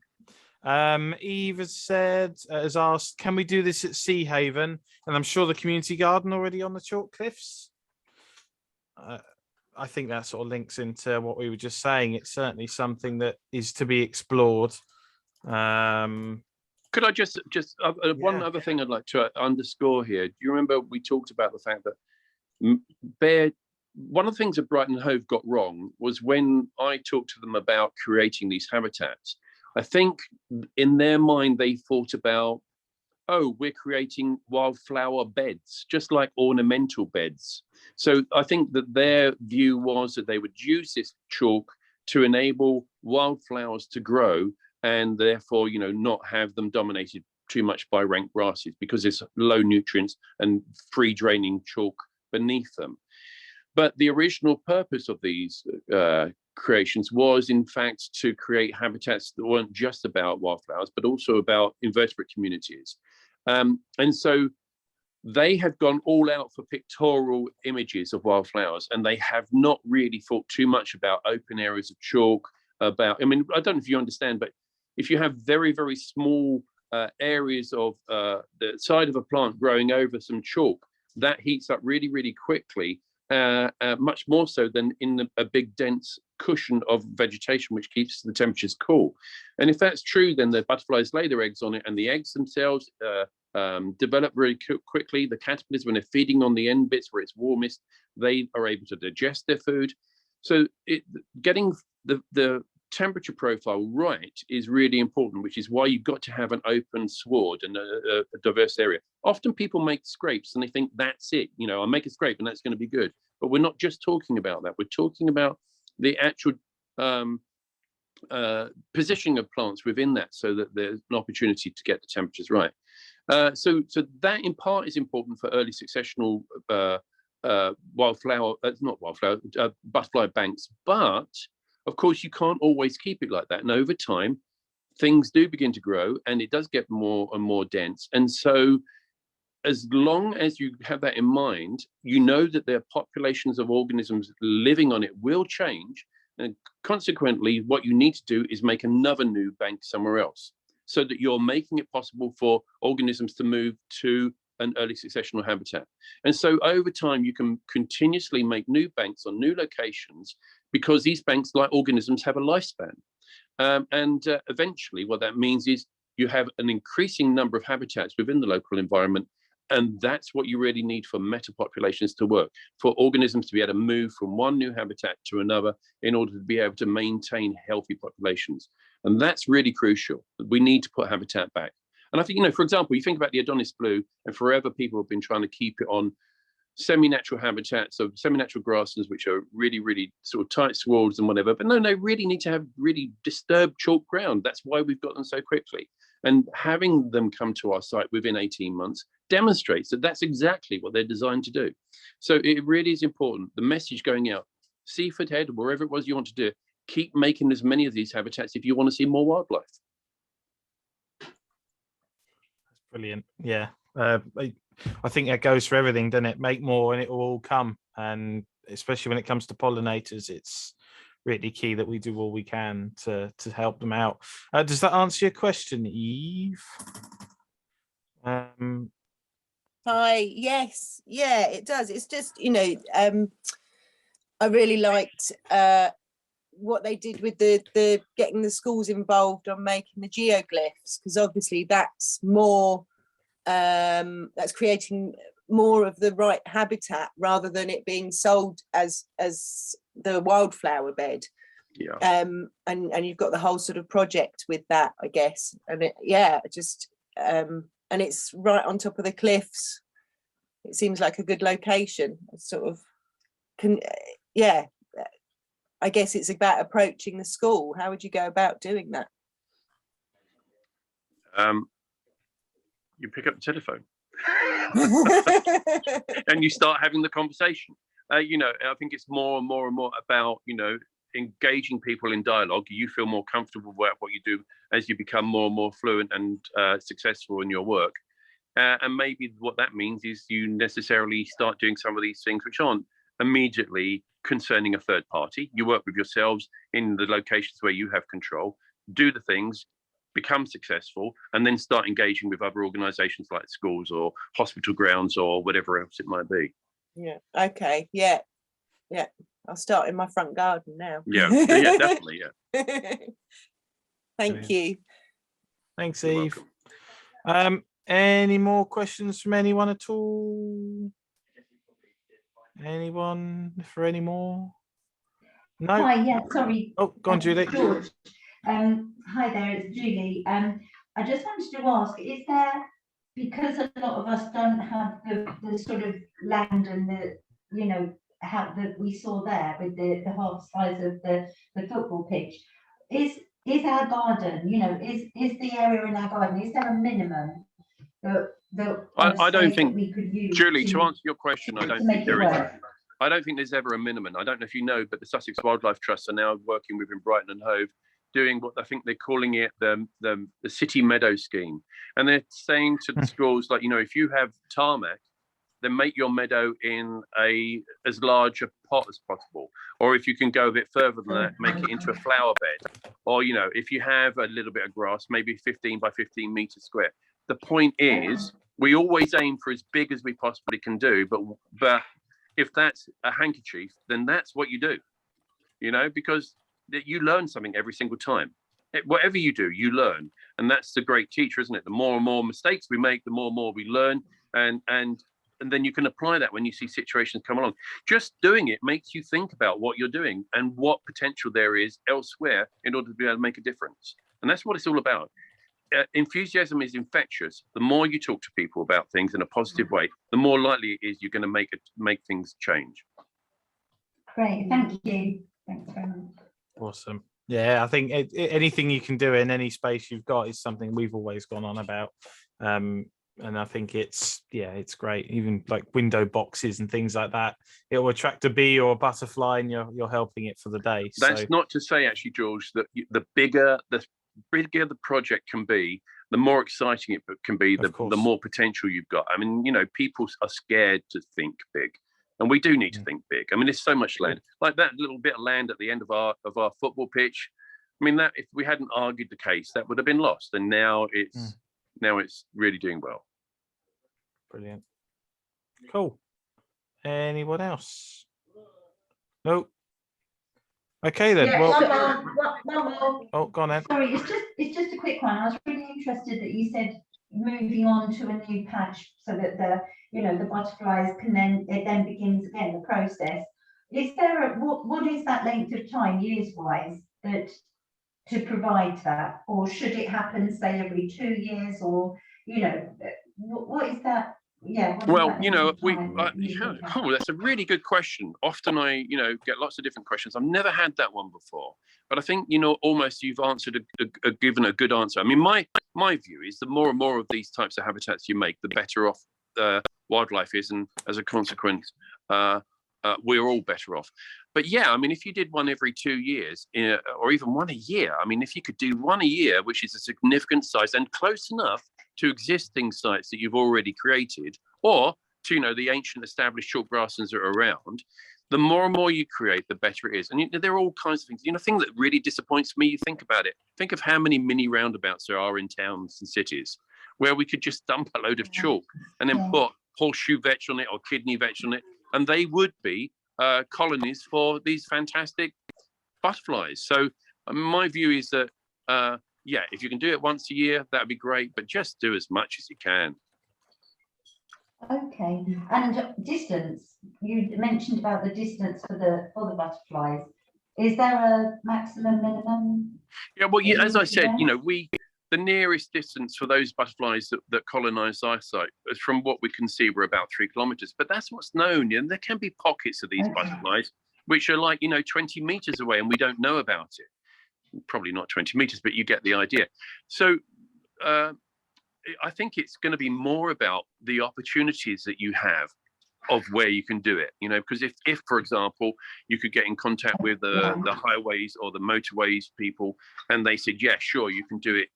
Eve has asked, can we do this at Sea Haven? And I'm sure the community garden already on the chalk cliffs. I think that sort of links into what we were just saying. It's certainly something that is to be explored. Could I just one other thing I'd like to underscore here? Do you remember we talked about the fact that one of the things that Brighton and Hove got wrong was when I talked to them about creating these habitats. I think in their mind, they thought about, we're creating wildflower beds, just like ornamental beds. So I think that their view was that they would use this chalk to enable wildflowers to grow and therefore, not have them dominated too much by rank grasses, because there's low nutrients and free draining chalk beneath them. But the original purpose of these creations was, in fact, to create habitats that weren't just about wildflowers, but also about invertebrate communities. And so they have gone all out for pictorial images of wildflowers, and they have not really thought too much about open areas of chalk. I don't know if you understand, but if you have very, very small areas of the side of a plant growing over some chalk, that heats up really, really quickly, much more so than in a big dense cushion of vegetation, which keeps the temperatures cool. And if that's true, then the butterflies lay their eggs on it, and the eggs themselves develop very quickly. The caterpillars, when they're feeding on the end bits where it's warmest, they are able to digest their food. So getting the temperature profile right is really important, which is why you've got to have an open sward and a diverse area. Often people make scrapes and they think that's it, I'll make a scrape and that's going to be good. But we're not just talking about that. We're talking about the actual positioning of plants within that, so that there's an opportunity to get the temperatures right. So that in part is important for early successional butterfly banks. But of course, you can't always keep it like that. And over time, things do begin to grow and it does get more and more dense. And so as long as you have that in mind, that their populations of organisms living on it will change. And consequently, what you need to do is make another new bank somewhere else, so that you're making it possible for organisms to move to an early successional habitat. And so over time, you can continuously make new banks on new locations, because these banks, like organisms, have a lifespan. Eventually, what that means is you have an increasing number of habitats within the local environment. And that's what you really need for metapopulations to work, for organisms to be able to move from one new habitat to another in order to be able to maintain healthy populations. And that's really crucial. We need to put habitat back. And I think, for example, you think about the Adonis blue, and forever people have been trying to keep it on semi-natural habitats, so semi-natural grasslands, which are really, really sort of tight swards and whatever. But no, they really need to have really disturbed chalk ground. That's why we've got them so quickly. And having them come to our site within 18 months demonstrates that that's exactly what they're designed to do. So it really is important. The message going out, Seaford Head, wherever it was you want to do, keep making as many of these habitats if you want to see more wildlife. That's brilliant. Yeah. I think that goes for everything, doesn't it? Make more and it will all come. And especially when it comes to pollinators, it's really key that we do all we can to help them out. Does that answer your question, Eve? Hi, yes, yeah, it does. It's just, you know, I really liked what they did with the getting the schools involved on making the geoglyphs, because obviously that's more that's creating more of the right habitat rather than it being sold as the wildflower bed. Yeah. And you've got the whole sort of project with that, I guess. And it, yeah, just and it's right on top of the cliffs. It seems like a good location. Sort of yeah. I guess it's about approaching the school. How would you go about doing that? You pick up the telephone and you start having the conversation. You know, I think it's more and more and more about, you know, engaging people in dialogue. You feel more comfortable about what you do as you become more and more fluent and successful in your work. And maybe what that means is you necessarily start doing some of these things which aren't immediately concerning a third party. You work with yourselves in the locations where you have control, do the things, become successful, and then start engaging with other organizations like schools or hospital grounds or whatever else it might be. Yeah, okay, yeah, yeah. I'll start in my front garden now. Yeah, yeah, definitely, yeah. Thank Brilliant. you. Thanks, You're Eve. welcome. Any more questions from anyone at all? Anyone for any more? No. Hi, yeah, sorry. Oh, go on, Julie. George. Hi there, it's Julie. I just wanted to ask, is there, because a lot of us don't have the sort of land and the, you know, how that we saw there with the half size of the football pitch, is our garden, you know, is the area in our garden, is there a minimum that I don't think, we could use, Julie, to answer your question, I don't think there is. work? I don't think there's ever a minimum. I don't know if you know, but the Sussex Wildlife Trust are now working within Brighton and Hove, doing what I think they're calling it the City Meadow Scheme. And they're saying to the schools, like, you know, if you have tarmac, then make your meadow in as large a pot as possible. Or if you can go a bit further than that, make it into a flower bed. Or, you know, if you have a little bit of grass, maybe 15 by 15 meters square. The point is, we always aim for as big as we possibly can do, but if that's a handkerchief, then that's what you do, you know, because you learn something every single time. Whatever you do, you learn. And that's the great teacher, isn't it? The more and more mistakes we make, the more and more we learn. And then you can apply that when you see situations come along. Just doing it makes you think about what you're doing and what potential there is elsewhere in order to be able to make a difference. And that's what it's all about. Enthusiasm is infectious. The more you talk to people about things in a positive way, the more likely it is you're going to make things change. Great, thank you. Thanks very much. Awesome. Yeah, I think anything you can do in any space you've got is something we've always gone on about. And I think it's great. Even like window boxes and things like that. It will attract a bee or a butterfly, and you're helping it for the day. That's not to say, actually, George, that the bigger the project can be, the more exciting it can be, the more potential you've got. I mean, you know, people are scared to think big, and we do need to think big. I mean, there's so much land, like that little bit of land at the end of our football pitch. I mean, that if we hadn't argued the case, that would have been lost, and now it's really doing well. Brilliant. Cool. Anyone else? No. Okay then. Yeah, Well, one more. oh, go on then. Sorry, it's just a quick one. I was really interested that you said moving on to a new patch so that the butterflies can it then begins again the process. Is there what is that length of time years wise that to provide that, or should it happen say every 2 years, or you know what is that? Yeah. Well, you know, that's a really good question. Often I, you know, get lots of different questions. I've never had that one before, but I think, you know, almost you've answered given a good answer. I mean, my view is the more and more of these types of habitats you make, the better off wildlife is, and as a consequence, we're all better off. But yeah, I mean, if you did one every 2 years, or even one a year, I mean, if you could do one a year, which is a significant size and close enough to existing sites that you've already created, or to, you know, the ancient established chalk grasslands that are around, the more and more you create, the better it is. And there are all kinds of things. You know, thing that really disappoints me, you think about it. Think of how many mini roundabouts there are in towns and cities where we could just dump a load of chalk and then put horseshoe vetch on it or kidney vetch on it, and they would be colonies for these fantastic butterflies. So my view is that, yeah, if you can do it once a year, that'd be great, but just do as much as you can. Okay, and distance, you mentioned about the distance for the butterflies. Is there a maximum, minimum? Yeah, well, as I said, you know, the nearest distance for those butterflies that colonize our site, from what we can see, we're about 3 kilometers. But that's what's known. And there can be pockets of these butterflies which are like, you know, 20 meters away, and we don't know about it. Probably not 20 meters, but you get the idea. So I think it's going to be more about the opportunities that you have of where you can do it, you know, because if for example, you could get in contact with the highways or the motorways people, and they said, yeah, sure, you can do it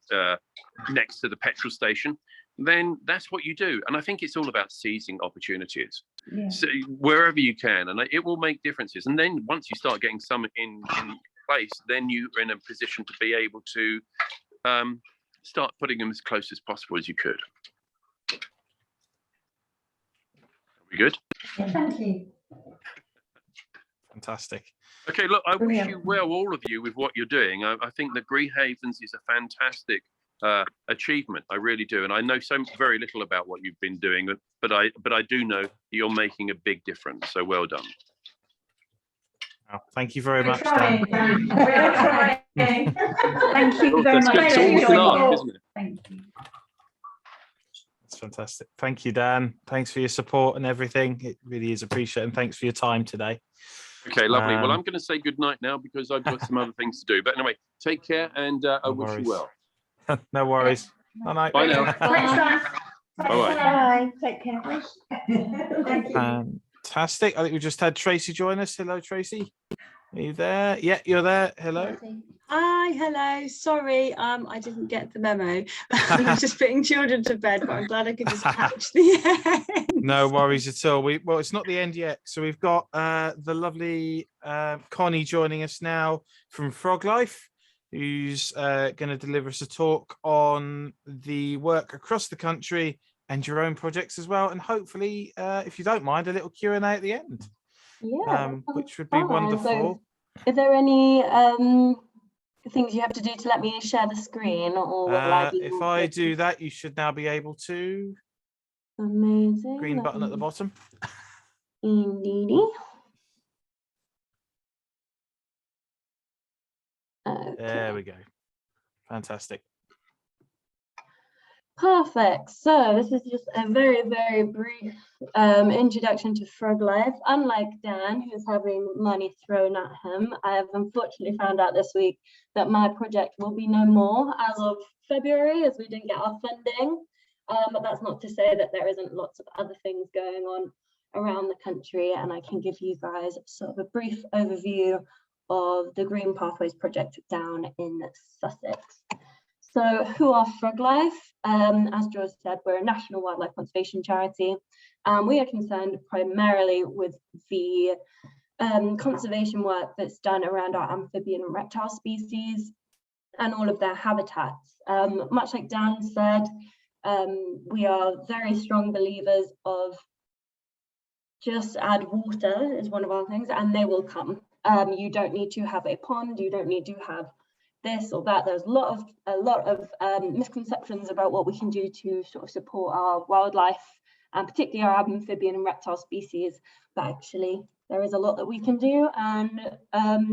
next to the petrol station, then that's what you do. And I think it's all about seizing opportunities. So wherever you can, and it will make differences. And then once you start getting some in place, then you're in a position to be able to start putting them as close as possible as you could. Are we good? Yeah, thank you. Fantastic. Okay, look, I wish you well, all of you, with what you're doing. I think that Greenhavens is a fantastic achievement. I really do, and I know so very little about what you've been doing, but I do know that you're making a big difference. So well done. Well, thank you very much, Dan. We're trying. Thank you very much. It's all we can ask, isn't it? Thank you. That's fantastic. Thank you, Dan. Thanks for your support and everything. It really is appreciated. And thanks for your time today. Okay, lovely. Well, I'm going to say good night now because I've got some other things to do. But anyway, take care, and I wish you well. No worries. Bye night. Bye now. Bye. Bye-bye. Bye. Take care. Thank you. Fantastic. I think we just had Tracy join us. Hello, Tracy. Are you there? Yeah, you're there. Hello. Hi, hello. Sorry, I didn't get the memo. I was just putting children to bed, but I'm glad I could just catch the end. No worries at all. Well, it's not the end yet. So we've got the lovely Connie joining us now from Frog Life, who's going to deliver us a talk on the work across the country and your own projects as well. And hopefully, if you don't mind, a little Q&A at the end. Yeah, which would be wonderful. So, are there any things you have to do to let me share the screen, or if I do that, you should now be able to. Amazing. Green button at the bottom. Indeedy. Okay. There we go. Fantastic. Perfect. So this is just a very, very brief introduction to Frog Life. Unlike Dan, who's having money thrown at him, I have unfortunately found out this week that my project will be no more as of February, as we didn't get our funding. But that's not to say that there isn't lots of other things going on around the country, and I can give you guys sort of a brief overview of the Green Pathways project down in Sussex. So who are Frog Life? As George said, we're a national wildlife conservation charity. We are concerned primarily with the conservation work that's done around our amphibian and reptile species and all of their habitats. Much like Dan said, we are very strong believers of just add water is one of our things, and they will come. You don't need to have a pond, you don't need to have this or that. There's a lot of misconceptions about what we can do to sort of support our wildlife, and particularly our amphibian and reptile species, but actually there is a lot that we can do, and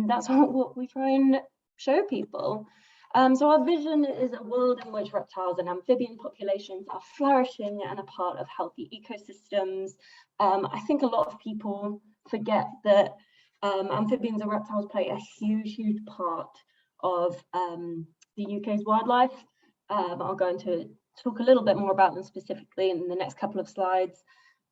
that's what we try and show people. So our vision is a world in which reptiles and amphibian populations are flourishing and a part of healthy ecosystems. I think a lot of people forget that amphibians and reptiles play a huge part of the UK's wildlife. I'm going to talk a little bit more about them specifically in the next couple of slides.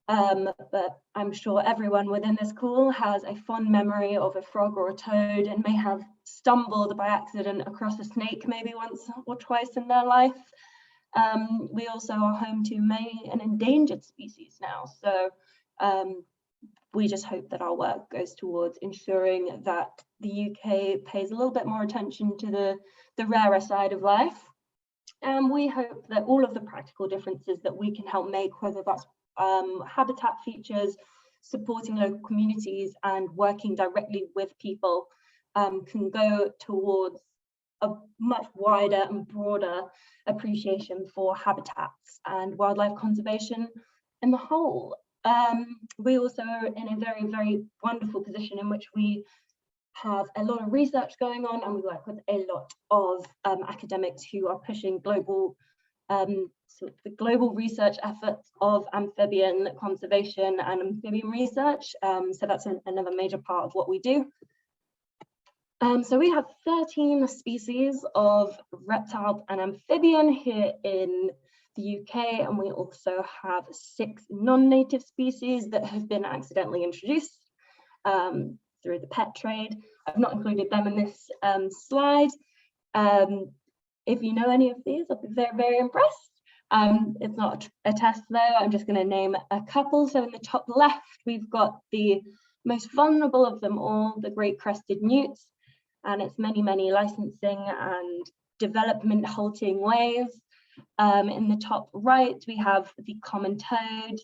But I'm sure everyone within this call has a fond memory of a frog or a toad and may have stumbled by accident across a snake maybe once or twice in their life. We also are home to many an endangered species now. So we just hope that our work goes towards ensuring that the UK pays a little bit more attention to the rarer side of life. And we hope that all of the practical differences that we can help make, whether that's habitat features, supporting local communities and working directly with people, can go towards a much wider and broader appreciation for habitats and wildlife conservation in the whole. We also are in a very, very wonderful position in which we have a lot of research going on, and we work with a lot of academics who are pushing global the global research efforts of amphibian conservation and amphibian research. So that's another major part of what we do. So we have 13 species of reptile and amphibian here in the UK, and we also have 6 non-native species that have been accidentally introduced through the pet trade. I've not included them in this slide. If you know any of these, I'll be very, very impressed. It's not a test though, I'm just going to name a couple. So in the top left, we've got the most vulnerable of them all, the great crested newts, and its many, many licensing and development halting ways. In the top right, we have the common toad,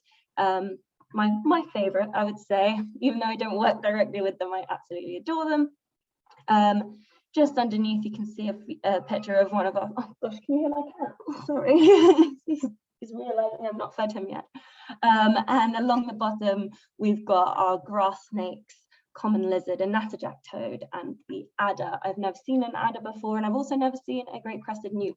my favorite, I would say, even though I don't work directly with them, I absolutely adore them. Just underneath, you can see a picture of one of our, oh gosh, can you hear my cat? Oh, sorry, he's realizing I've not fed him yet. And along the bottom, we've got our grass snakes, common lizard, a natterjack toad, and the adder. I've never seen an adder before, and I've also never seen a great crested newt.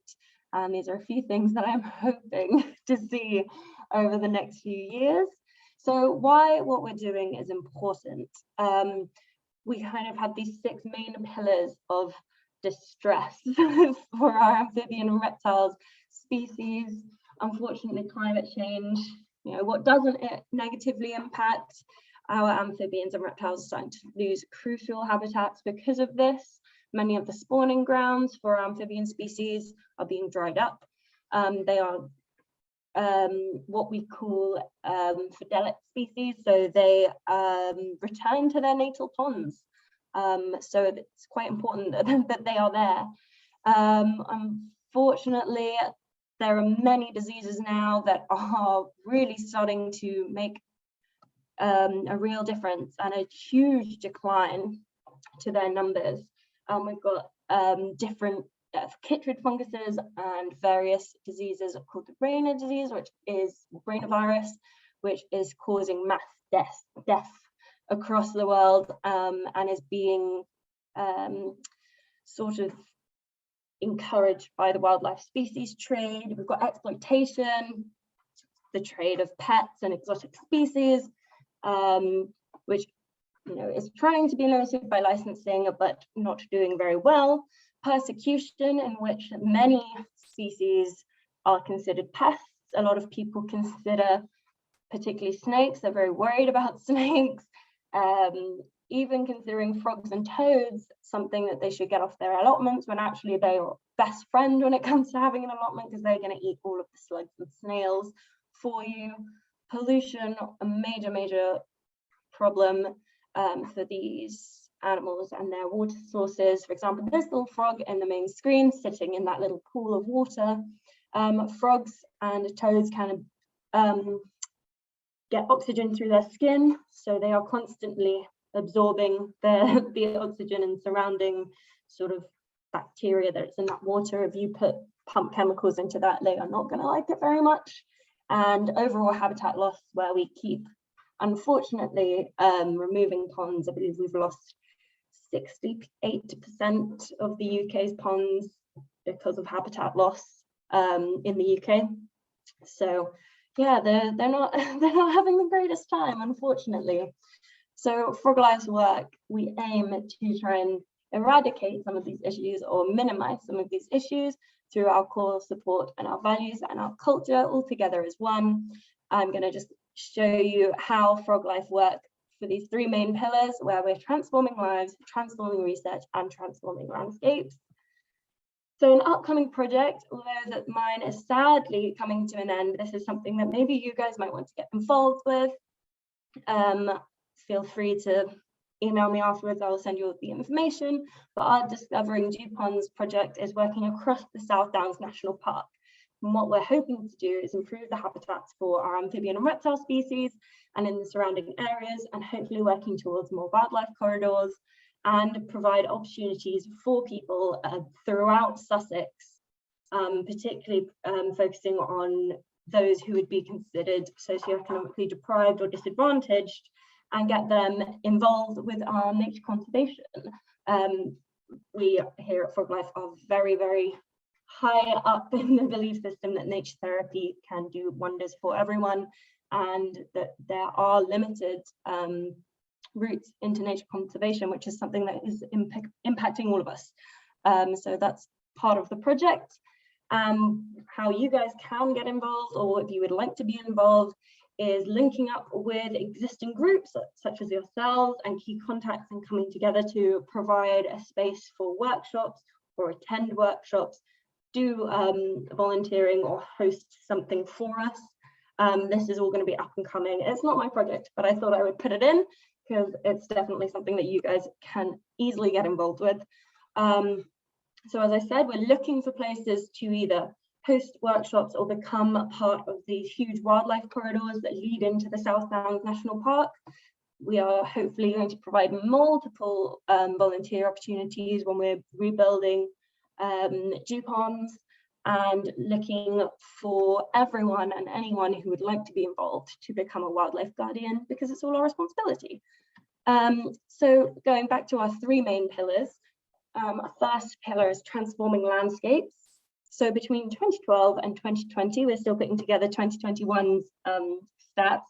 And these are a few things that I'm hoping to see over the next few years. So why what we're doing is important. We kind of have these 6 main pillars of distress for our amphibian and reptiles species. Unfortunately, climate change, what doesn't it negatively impact? Our amphibians and reptiles are starting to lose crucial habitats because of this. Many of the spawning grounds for amphibian species are being dried up. They are what we call fidelic species, so they return to their natal ponds. So it's quite important that they are there. Unfortunately, there are many diseases now that are really starting to make a real difference and a huge decline to their numbers. We've got different chytrid funguses and various diseases called the Raynaud disease, which is rhinovirus, which is causing mass death across the world, and is being sort of encouraged by the wildlife species trade. We've got exploitation, the trade of pets and exotic species, which is trying to be limited by licensing, but not doing very well. Persecution, in which many species are considered pests. A lot of people consider, particularly snakes, they're very worried about snakes. Even considering frogs and toads something that they should get off their allotments, when actually they are best friend when it comes to having an allotment, because they're going to eat all of the slugs and snails for you. Pollution, a major problem for these animals and their water sources. For example, this little frog in the main screen sitting in that little pool of water. Frogs and toads can get oxygen through their skin, so they are constantly absorbing the oxygen and surrounding sort of bacteria that's in that water. If you pump chemicals into that, they are not going to like it very much. And overall habitat loss, where we keep, unfortunately, removing ponds. I believe we've lost 68% of the UK's ponds because of habitat loss in the UK. So yeah, they're not having the greatest time, unfortunately. So Frog Life's work, we aim to try and eradicate some of these issues or minimize some of these issues through our core support and our values and our culture all together as one. I'm going to just show you how Frog Life work for these three main pillars, where we're transforming lives, transforming research, and transforming landscapes. So an upcoming project, although that mine is sadly coming to an end, this is something that maybe you guys might want to get involved with. Feel free to email me afterwards, I'll send you all the information. But our Discovering Dew Ponds project is working across the South Downs National Park. And what we're hoping to do is improve the habitats for our amphibian and reptile species and in the surrounding areas, and hopefully working towards more wildlife corridors and provide opportunities for people throughout Sussex, particularly focusing on those who would be considered socioeconomically deprived or disadvantaged, and get them involved with our nature conservation. We here at Frog Life are very, very high up in the belief system that nature therapy can do wonders for everyone, and that there are limited routes into nature conservation, which is something that is impacting all of us. So that's part of the project. How you guys can get involved, or if you would like to be involved, is linking up with existing groups such as yourselves and key contacts, and coming together to provide a space for workshops or attend workshops, do volunteering or host something for us. This is all going to be up and coming. It's not my project, but I thought I would put it in because it's definitely something that you guys can easily get involved with. So as I said, we're looking for places to either host workshops or become part of these huge wildlife corridors that lead into the South Downs National Park. We are hopefully going to provide multiple volunteer opportunities when we're rebuilding dew ponds, and looking for everyone and anyone who would like to be involved to become a wildlife guardian, because it's all our responsibility. So going back to our three main pillars, our first pillar is transforming landscapes. So between 2012 and 2020, we're still putting together 2021's stats.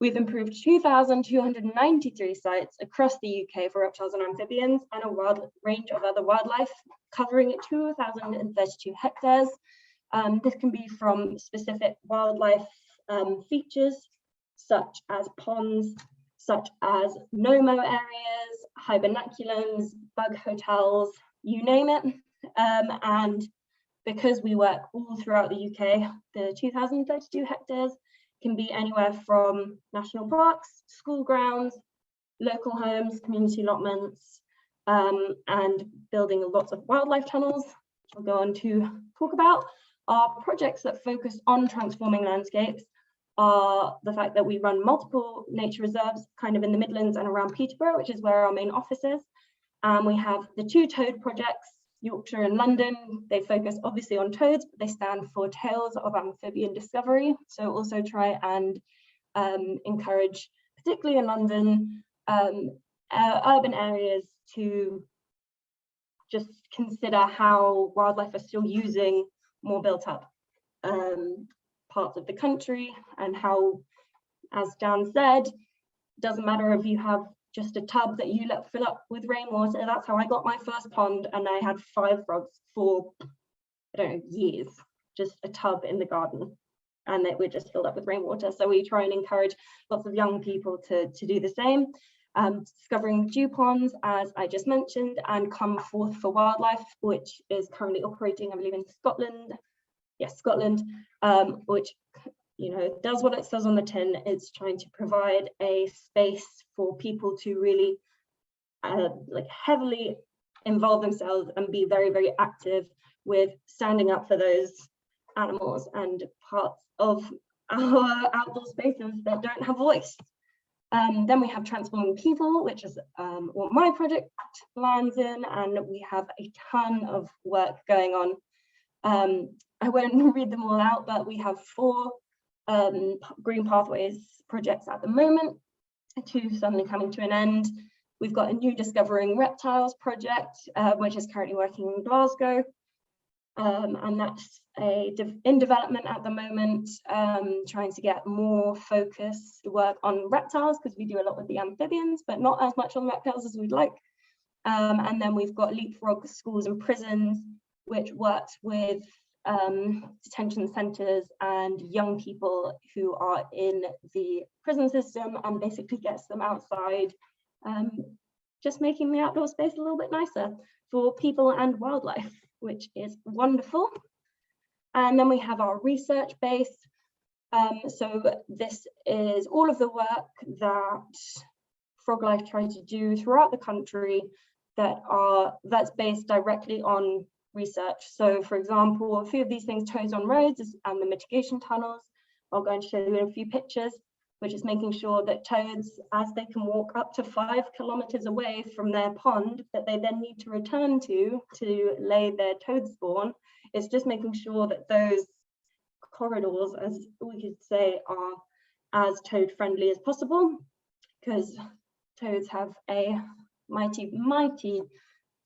We've improved 2,293 sites across the UK for reptiles and amphibians, and a wide range of other wildlife, covering 2,032 hectares. This can be from specific wildlife features, such as ponds, such as NOMO areas, hibernaculums, bug hotels, you name it. And because we work all throughout the UK, the 2,032 hectares can be anywhere from national parks, school grounds, local homes, community allotments, and building lots of wildlife tunnels, which I'll go on to talk about. Our projects that focus on transforming landscapes are the fact that we run multiple nature reserves kind of in the Midlands and around Peterborough, which is where our main office is. We have the two toad projects, Yorkshire and London. They focus obviously on toads, but they stand for Tales of Amphibian Discovery. So also try and encourage, particularly in London, urban areas to just consider how wildlife are still using more built up parts of the country, and how, as Dan said, doesn't matter if you have just a tub that you let fill up with rainwater. That's how I got my first pond, and I had 5 frogs for, I don't know, years, just a tub in the garden, and they were just filled up with rainwater. So we try and encourage lots of young people to do the same. Discovering dew ponds, as I just mentioned, and Come Forth for Wildlife, which is currently operating, I believe, in Scotland. Yes, Scotland, which, you know, does what it says on the tin. It's trying to provide a space for people to really like heavily involve themselves and be very, very active with standing up for those animals and parts of our outdoor spaces that don't have a voice. Then we have Transforming People, which is what my project lands in, and we have a ton of work going on. I won't read them all out, but we have 4 Green Pathways projects at the moment, 2 suddenly coming to an end. We've got a new Discovering Reptiles project, which is currently working in Glasgow, and that's in development at the moment, trying to get more focused work on reptiles, because we do a lot with the amphibians, but not as much on reptiles as we'd like. And then we've got Leapfrog Schools and Prisons, which works with detention centres and young people who are in the prison system, and basically gets them outside, just making the outdoor space a little bit nicer for people and wildlife, which is wonderful. And then we have our research base. So this is all of the work that Frog Life tries to do throughout the country that's based directly on research. So for example, a few of these things, toads on roads and the mitigation tunnels, I'll go and show you in a few pictures, which is making sure that toads, as they can walk up to 5 kilometers away from their pond that they then need to return to lay their toad spawn, it's just making sure that those corridors, as we could say, are as toad friendly as possible, because toads have a mighty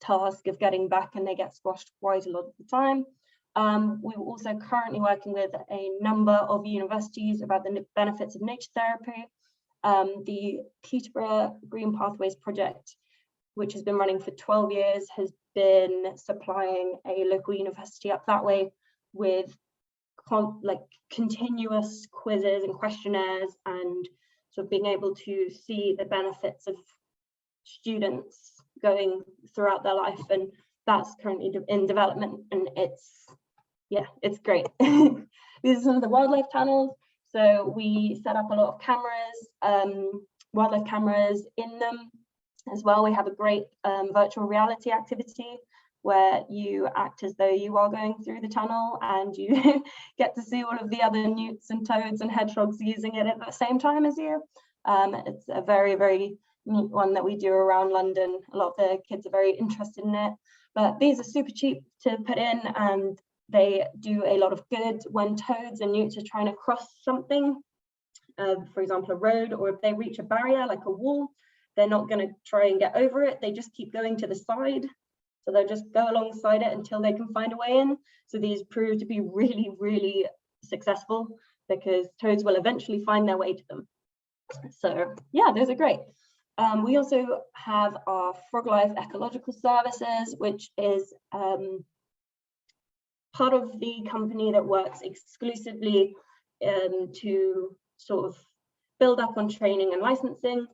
task of getting back, and they get squashed quite a lot of the time. We're also currently working with a number of universities about the benefits of nature therapy. The Peterborough Green Pathways project, which has been running for 12 years, has been supplying a local university up that way with continuous quizzes and questionnaires, and sort of being able to see the benefits of students going throughout their life, and that's currently in development, and it's great. These are some of the wildlife tunnels. So we set up a lot of cameras, wildlife cameras in them as well. We have a great virtual reality activity where you act as though you are going through the tunnel, and you get to see all of the other newts and toads and hedgehogs using it at the same time as you. It's a very, very neat one that we do around London. A lot of the kids are very interested in it, but these are super cheap to put in, and they do a lot of good when toads and newts are trying to cross something, for example, a road, or if they reach a barrier like a wall, they're not going to try and get over it. They just keep going to the side. So they'll just go alongside it until they can find a way in. So these prove to be really, really successful, because toads will eventually find their way to them. So yeah, those are great. We also have our Frog Life Ecological Services, which is part of the company that works exclusively to sort of build up on training and licensing.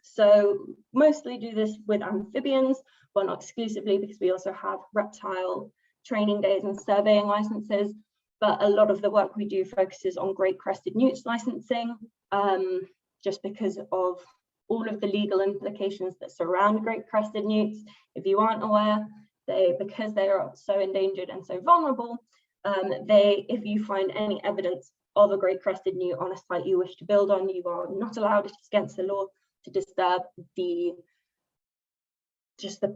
So mostly do this with amphibians, but not exclusively, because we also have reptile training days and surveying licenses. But a lot of the work we do focuses on great crested newts licensing, just because of all of the legal implications that surround great crested newts. If you aren't aware, because they are so endangered and so vulnerable, if you find any evidence of a great crested newt on a site you wish to build on, you are not allowed, it's against the law, to disturb the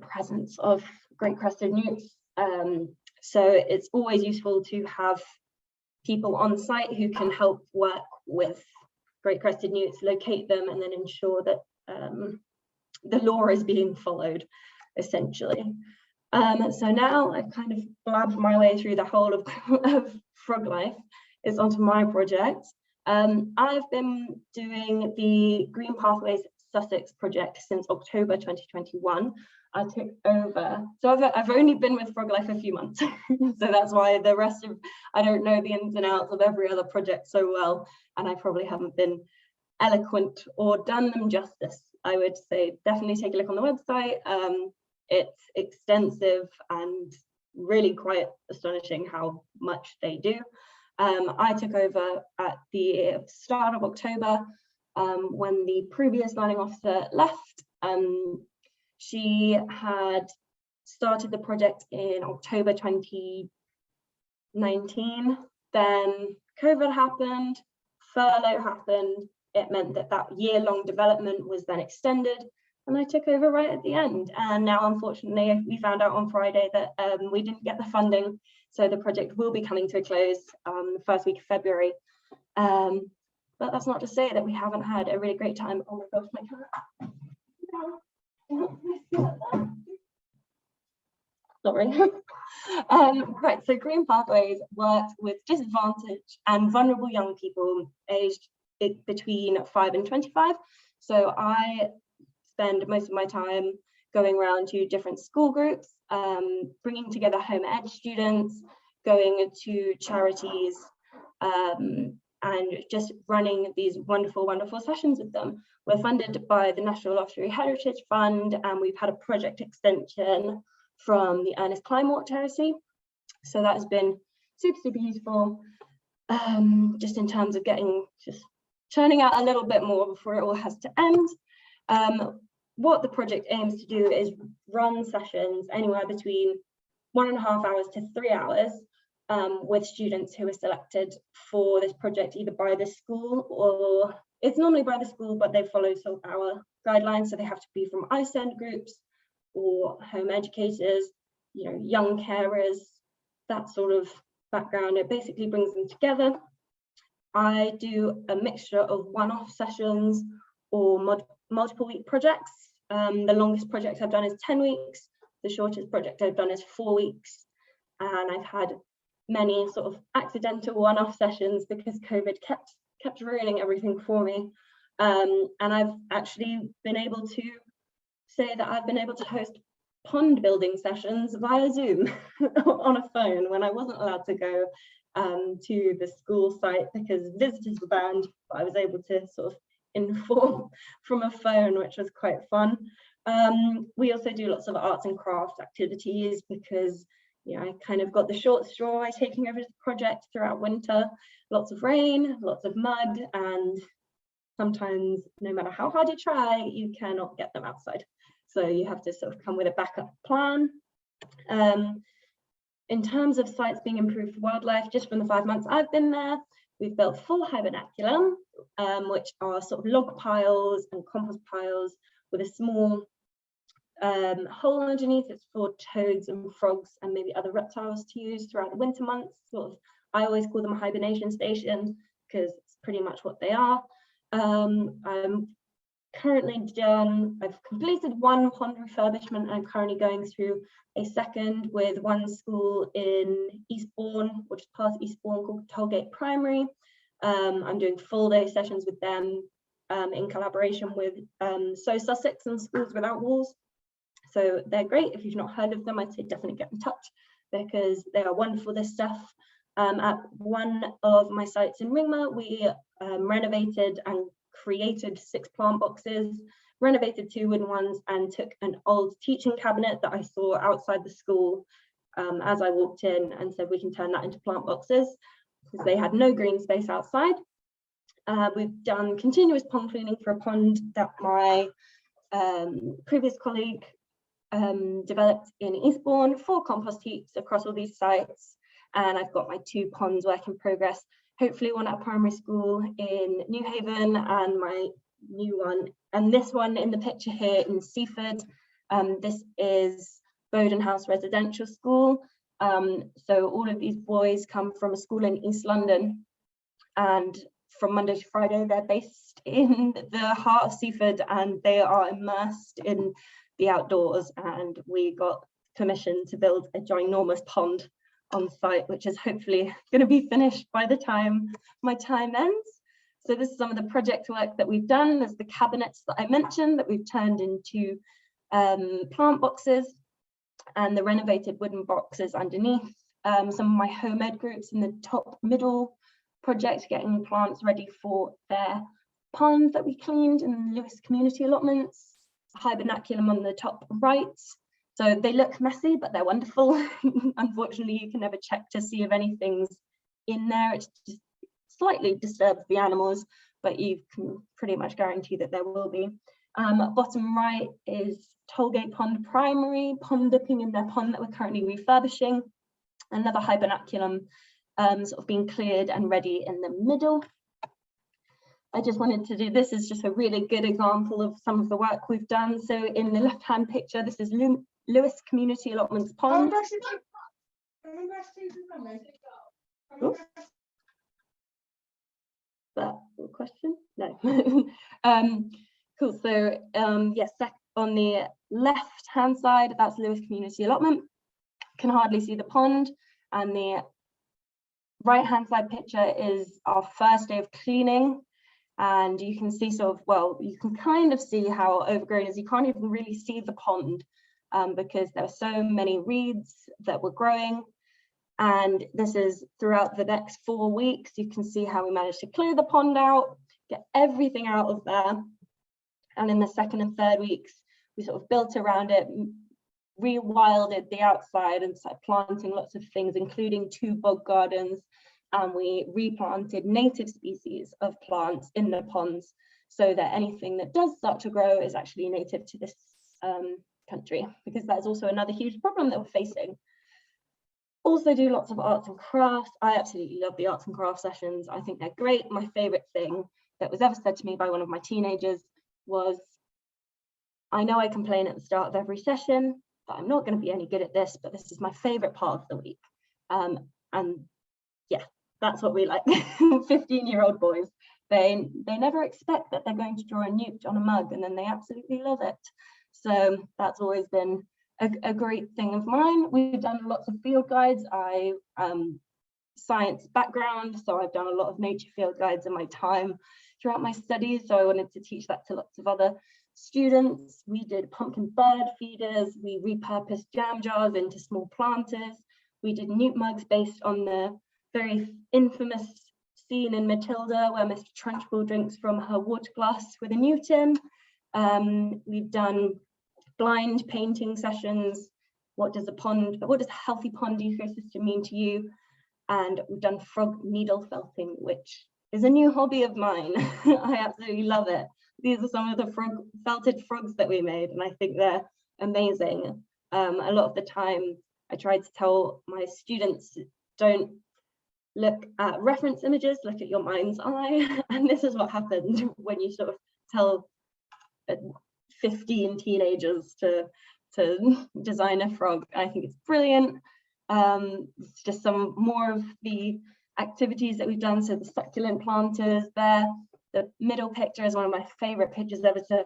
presence of great crested newts. So it's always useful to have people on site who can help work with great crested newts, locate them, and then ensure that the law is being followed, essentially. So now I've kind of blabbed my way through the whole of Frog Life. It's onto my project. I've been doing the Green Pathways Sussex project since October 2021. I took over, so I've only been with Frog Life a few months, so that's why the rest of, I don't know the ins and outs of every other project so well, and I probably haven't been eloquent or done them justice. I would say definitely take a look on the website. It's extensive and really quite astonishing how much they do. I took over at the start of October when the previous learning officer left. She had started the project in October 2019. Then COVID happened, furlough happened. It meant that that year-long development was then extended, and I took over right at the end. And now, unfortunately, we found out on Friday that we didn't get the funding, so the project will be coming to a close the first week of February. But that's not to say that we haven't had a really great time. Oh my gosh, my cat. Sorry. Right, so Green Pathways works with disadvantaged and vulnerable young people aged between 5 and 25. So I spend most of my time going around to different school groups, bringing together home ed students, going to charities, and just running these wonderful, wonderful sessions with them. We're funded by the National Lottery Heritage Fund, and we've had a project extension from the Ernest Kleinwort Charity. So that has been super, super useful, just in terms of just churning out a little bit more before it all has to end. What the project aims to do is run sessions anywhere between 1.5 hours to 3 hours with students who are selected for this project, either by the school, or it's normally by the school, but they follow sort of our guidelines. So they have to be from ISEND groups or home educators, you know, young carers, that sort of background. It basically brings them together. I do a mixture of one-off sessions or multiple week projects. The longest project I've done is 10 weeks. The shortest project I've done is 4 weeks. And I've had many sort of accidental one-off sessions because COVID kept ruining everything for me. And I've actually been able to say that I've been able to host pond building sessions via Zoom on a phone when I wasn't allowed to go to the school site because visitors were banned, but I was able to sort of inform from a phone, which was quite fun. We also do lots of arts and crafts activities because, you know, I kind of got the short straw by taking over the project throughout winter. Lots of rain, lots of mud, and sometimes no matter how hard you try, you cannot get them outside. So you have to sort of come with a backup plan. In terms of sites being improved for wildlife, just from the 5 months I've been there, we've built full hibernaculum, which are sort of log piles and compost piles with a small hole underneath. It's for toads and frogs and maybe other reptiles to use throughout the winter months. Sort of, I always call them a hibernation station because it's pretty much what they are. I'm currently I've completed one pond refurbishment. I'm currently going through a second with one school in Eastbourne, which is past Eastbourne, called Tollgate Primary. I'm doing full day sessions with them in collaboration with So Sussex and Schools Without Walls. So they're great. If you've not heard of them, I'd say definitely get in touch because they are wonderful, this stuff. At one of my sites in Ringmer, we renovated and created 6 plant boxes, renovated 2 wooden ones, and took an old teaching cabinet that I saw outside the school as I walked in and said we can turn that into plant boxes because they had no green space outside. We've done continuous pond cleaning for a pond that my previous colleague developed in Eastbourne, 4 compost heaps across all these sites, and I've got my 2 ponds work in progress. Hopefully one at a primary school in New Haven and my new one, and this one in the picture here in Seaford. This is Bowden House Residential School. So all of these boys come from a school in East London, and from Monday to Friday they're based in the heart of Seaford and they are immersed in the outdoors, and we got permission to build a ginormous pond on site, which is hopefully going to be finished by the time my time ends. So this is some of the project work that we've done. There's the cabinets that I mentioned that we've turned into plant boxes, and the renovated wooden boxes underneath. Some of my home ed groups in the top middle project, getting plants ready for their ponds that we cleaned in Lewis community allotments. Hibernaculum on the top right. So they look messy, but they're wonderful. Unfortunately, you can never check to see if anything's in there. It just slightly disturbs the animals, but you can pretty much guarantee that there will be. Bottom right is Tollgate Pond Primary, pond dipping in their pond that we're currently refurbishing. Another hibernaculum sort of being cleared and ready in the middle. I just wanted to do, this is just a really good example of some of the work we've done. So in the left-hand picture, this is Lewis Community Allotments Pond. Oh. That a question? No. Cool. So yes, on the left-hand side, that's Lewis Community Allotment. Can hardly see the pond, and the right-hand side picture is our first day of cleaning. And you can see sort of, well, you can kind of see how overgrown it is. You can't even really see the pond because there are so many reeds that were growing. And this is throughout the next 4 weeks. You can see how we managed to clear the pond out, get everything out of there. And in the second and third weeks, we sort of built around it, rewilded the outside and started planting lots of things, including 2 bog gardens. And we replanted native species of plants in the ponds so that anything that does start to grow is actually native to this country, because that's also another huge problem that we're facing. Also do lots of arts and crafts. I absolutely love the arts and crafts sessions. I think they're great. My favorite thing that was ever said to me by one of my teenagers was, I know I complain at the start of every session that I'm not going to be any good at this, but this is my favorite part of the week. And yeah, that's what we like. 15-year-old boys, they never expect that they're going to draw a newt on a mug, and then they absolutely love it. So that's always been a great thing of mine. We've done lots of field guides. I science background, so I've done a lot of nature field guides in my time throughout my studies, so I wanted to teach that to lots of other students. We did pumpkin bird feeders, we repurposed jam jars into small planters, we did newt mugs based on the very infamous scene in Matilda where Mr. Trunchbull drinks from her water glass with a newt in. We've done blind painting sessions. What does a healthy pond ecosystem mean to you? And we've done frog needle felting, which is a new hobby of mine. I absolutely love it. These are some of the felted frogs that we made, and I think they're amazing. A lot of the time, I try to tell my students, don't look at reference images, look at your mind's eye. And this is what happened when you sort of tell 15 teenagers to design a frog. I think it's brilliant. It's just some more of the activities that we've done. So the succulent planters there, the middle picture is one of my favorite pictures ever to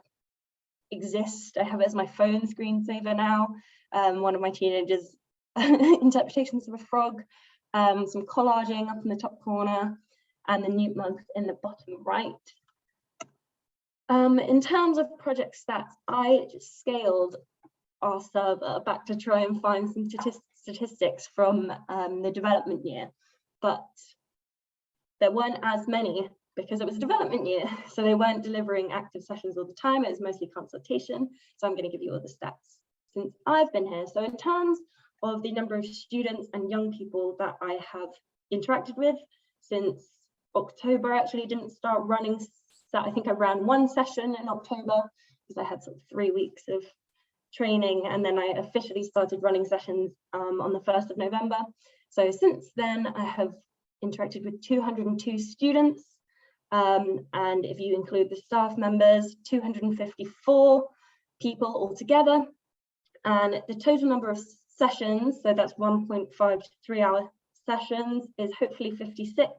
exist. I have it as my phone screensaver now. One of my teenagers' interpretations of a frog, some collaging up in the top corner, and the newt mugs in the bottom right. In terms of project stats, I just scaled our server back to try and find some statistics from the development year, but there weren't as many because it was development year, so they weren't delivering active sessions all the time. It was mostly consultation. So I'm going to give you all the stats since I've been here. So in terms of the number of students and young people that I have interacted with since October, I actually didn't start running. So I think I ran 1 session in October because I had sort of 3 weeks of training, and then I officially started running sessions on the 1st of November. So since then, I have interacted with 202 students, and if you include the staff members, 254 people altogether. And the total number of sessions, so that's 1.5 to 3 hour sessions, is hopefully 56.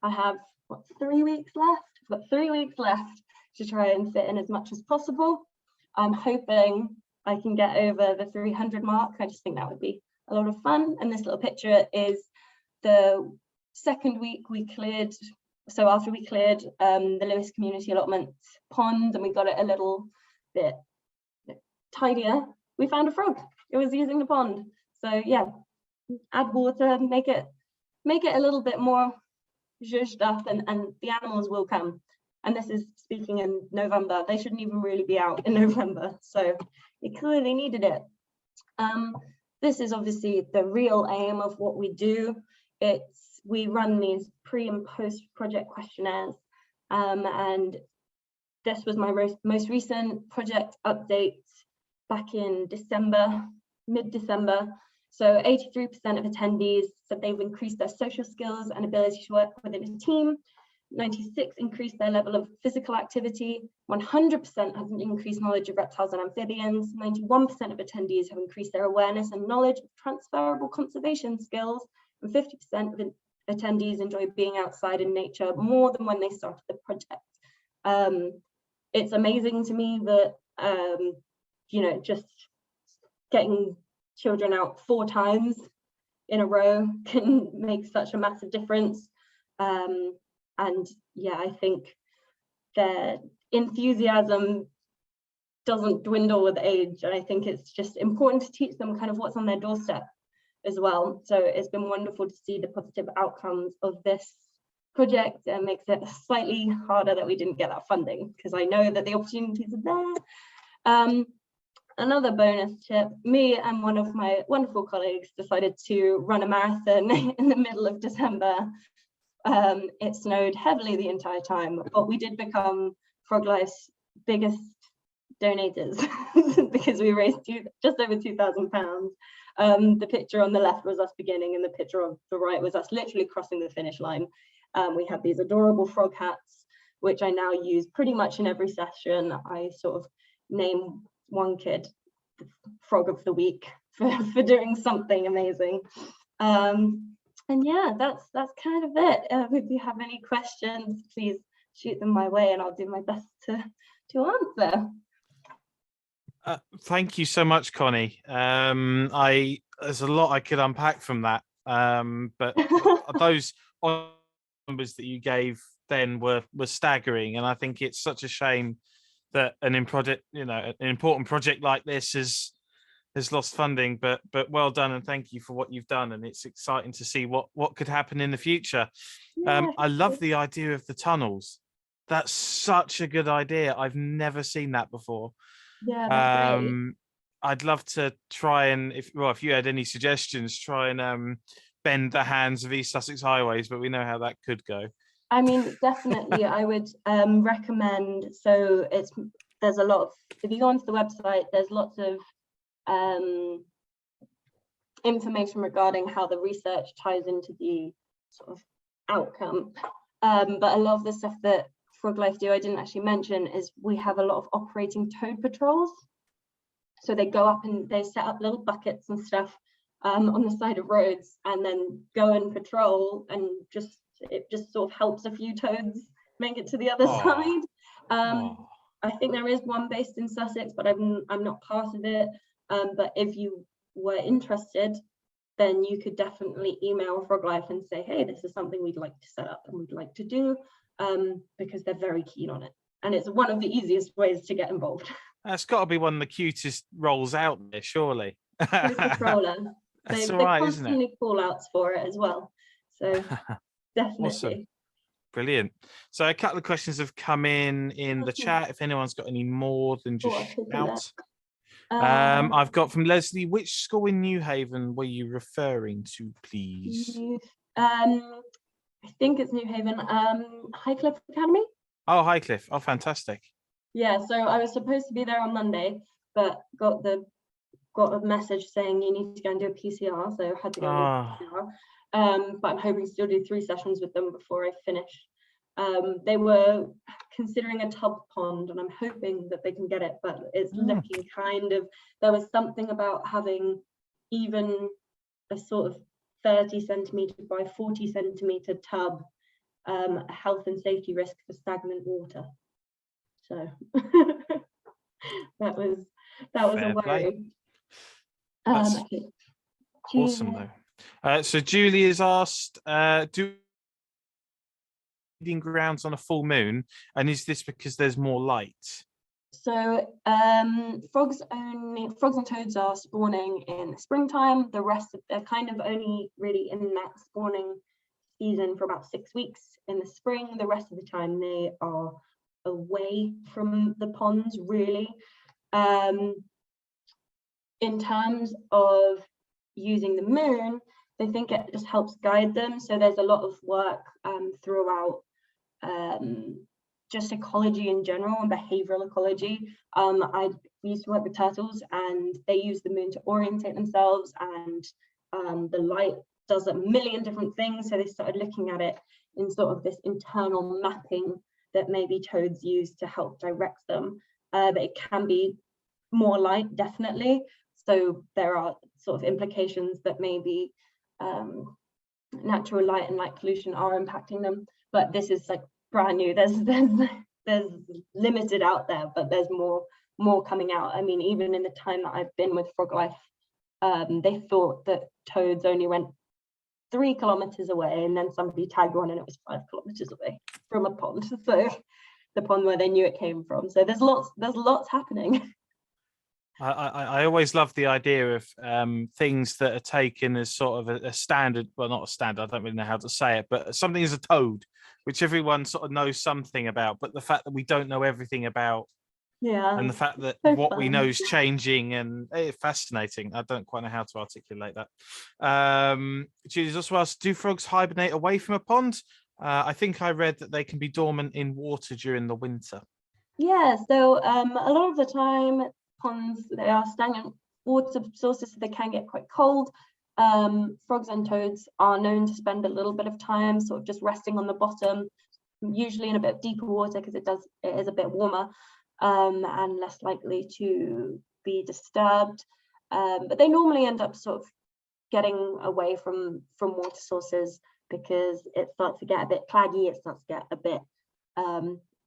I have, what, 3 weeks left? I've got 3 weeks left to try and fit in as much as possible. I'm hoping I can get over the 300 mark. I just think that would be a lot of fun. And this little picture is the second week we cleared. So after we cleared the Lewis Community Allotment pond and we got it a little bit tidier, we found a frog. It was using the pond. So yeah, add water, make it a little bit more zhuzhed up, and the animals will come. And this is speaking in November. They shouldn't even really be out in November. So it clearly needed it. This is obviously the real aim of what we do. We run these pre and post project questionnaires. And this was my most recent project update back in December, mid-December. So 83% of attendees said they've increased their social skills and ability to work within a team. 96 increased their level of physical activity. 100% have increased knowledge of reptiles and amphibians. 91% of attendees have increased their awareness and knowledge of transferable conservation skills. And 50% of attendees enjoy being outside in nature more than when they started the project. It's amazing to me that, you know, just getting children out 4 times in a row can make such a massive difference. And yeah, I think their enthusiasm doesn't dwindle with age. And I think it's just important to teach them kind of what's on their doorstep. as well. So it's been wonderful to see the positive outcomes of this project. It makes it slightly harder that we didn't get that funding, because I know that the opportunities are there. Another bonus tip, me and one of my wonderful colleagues decided to run a marathon in the middle of December. It snowed heavily the entire time, but we did become Frog Life's biggest donators because we raised just over £2,000. The picture on the left was us beginning, and the picture on the right was us literally crossing the finish line. We had these adorable frog hats, which I now use pretty much in every session. I sort of name one kid the frog of the week for doing something amazing. And yeah, that's kind of it. If you have any questions, please shoot them my way and I'll do my best to answer. Thank you so much, Connie. There's a lot I could unpack from that, but those numbers that you gave then were staggering, and I think it's such a shame that an important project like this has lost funding. But well done, and thank you for what you've done. And it's exciting to see what could happen in the future. Yeah. I love the idea of the tunnels. That's such a good idea. I've never seen that before. Yeah, that's great. I'd love to try and, if you had any suggestions, try and bend the hands of East Sussex Highways, but we know how that could go. I mean, definitely, I would recommend. So there's a lot of, if you go onto the website, there's lots of information regarding how the research ties into the sort of outcome. But a lot of the stuff that Frog Life do, I didn't actually mention, is we have a lot of operating toad patrols. So they go up and they set up little buckets and stuff on the side of roads, and then go and patrol, and it just sort of helps a few toads make it to the other side. I think there is one based in Sussex, but I'm not part of it. But if you were interested, then you could definitely email Frog Life and say, hey, this is something we'd like to set up and we'd like to do, because they're very keen on it. And it's one of the easiest ways to get involved. That's got to be one of the cutest roles out there, surely. Controller. That's They all right, isn't it? constantly call outs for it as well. So definitely. Awesome. Brilliant. So a couple of questions have come in the chat. If anyone's got any more, then just shout. I've got from Leslie, which school in New Haven were you referring to, please? I think it's New Haven. Highcliffe Academy. Oh, Highcliffe. Oh, fantastic. Yeah, so I was supposed to be there on Monday, but got a message saying you need to go and do a PCR, so I had to go and do a PCR. But I'm hoping to still do 3 sessions with them before I finish. They were considering a tub pond, and I'm hoping that they can get it, but it's looking kind of, there was something about having even a sort of 30 centimetre by 40 centimetre tub, a health and safety risk for stagnant water. So that was a worry. Okay. Awesome though. So Julie has asked, do breeding grounds on a full moon, and is this because there's more light? So frogs and toads are spawning in springtime. The rest of, they're kind of only really in that spawning season for about 6 weeks in the spring. The rest of the time they are away from the ponds, really. In terms of using the moon, they think it just helps guide them. So there's a lot of work throughout just ecology in general and behavioral ecology. I used to work with turtles, and they use the moon to orientate themselves, and the light does a million different things. So they started looking at it in sort of this internal mapping that maybe toads use to help direct them. But it can be more light, definitely. So there are sort of implications that maybe natural light and light pollution are impacting them. But this is like brand new. There's limited out there, but there's more coming out. I mean, even in the time that I've been with Frog Life, they thought that toads only went 3 kilometers away, and then somebody tagged one and it was 5 kilometers away from a pond. So the pond where they knew it came from. So there's lots happening. I always love the idea of things that are taken as sort of a standard, well, not a standard, I don't really know how to say it, but something as a toad, which everyone sort of knows something about, but the fact that we don't know everything about, and the fact that so what we fun. know is changing, and fascinating. I don't quite know how to articulate that. Julie's also asked, do frogs hibernate away from a pond? I think I read that they can be dormant in water during the winter. Yeah, so a lot of the time ponds, they are stagnant water sources, so they can get quite cold. Frogs and toads are known to spend a little bit of time sort of just resting on the bottom, usually in a bit deeper water, because it is a bit warmer and less likely to be disturbed. But they normally end up sort of getting away from water sources because it starts to get a bit claggy, it starts to get a bit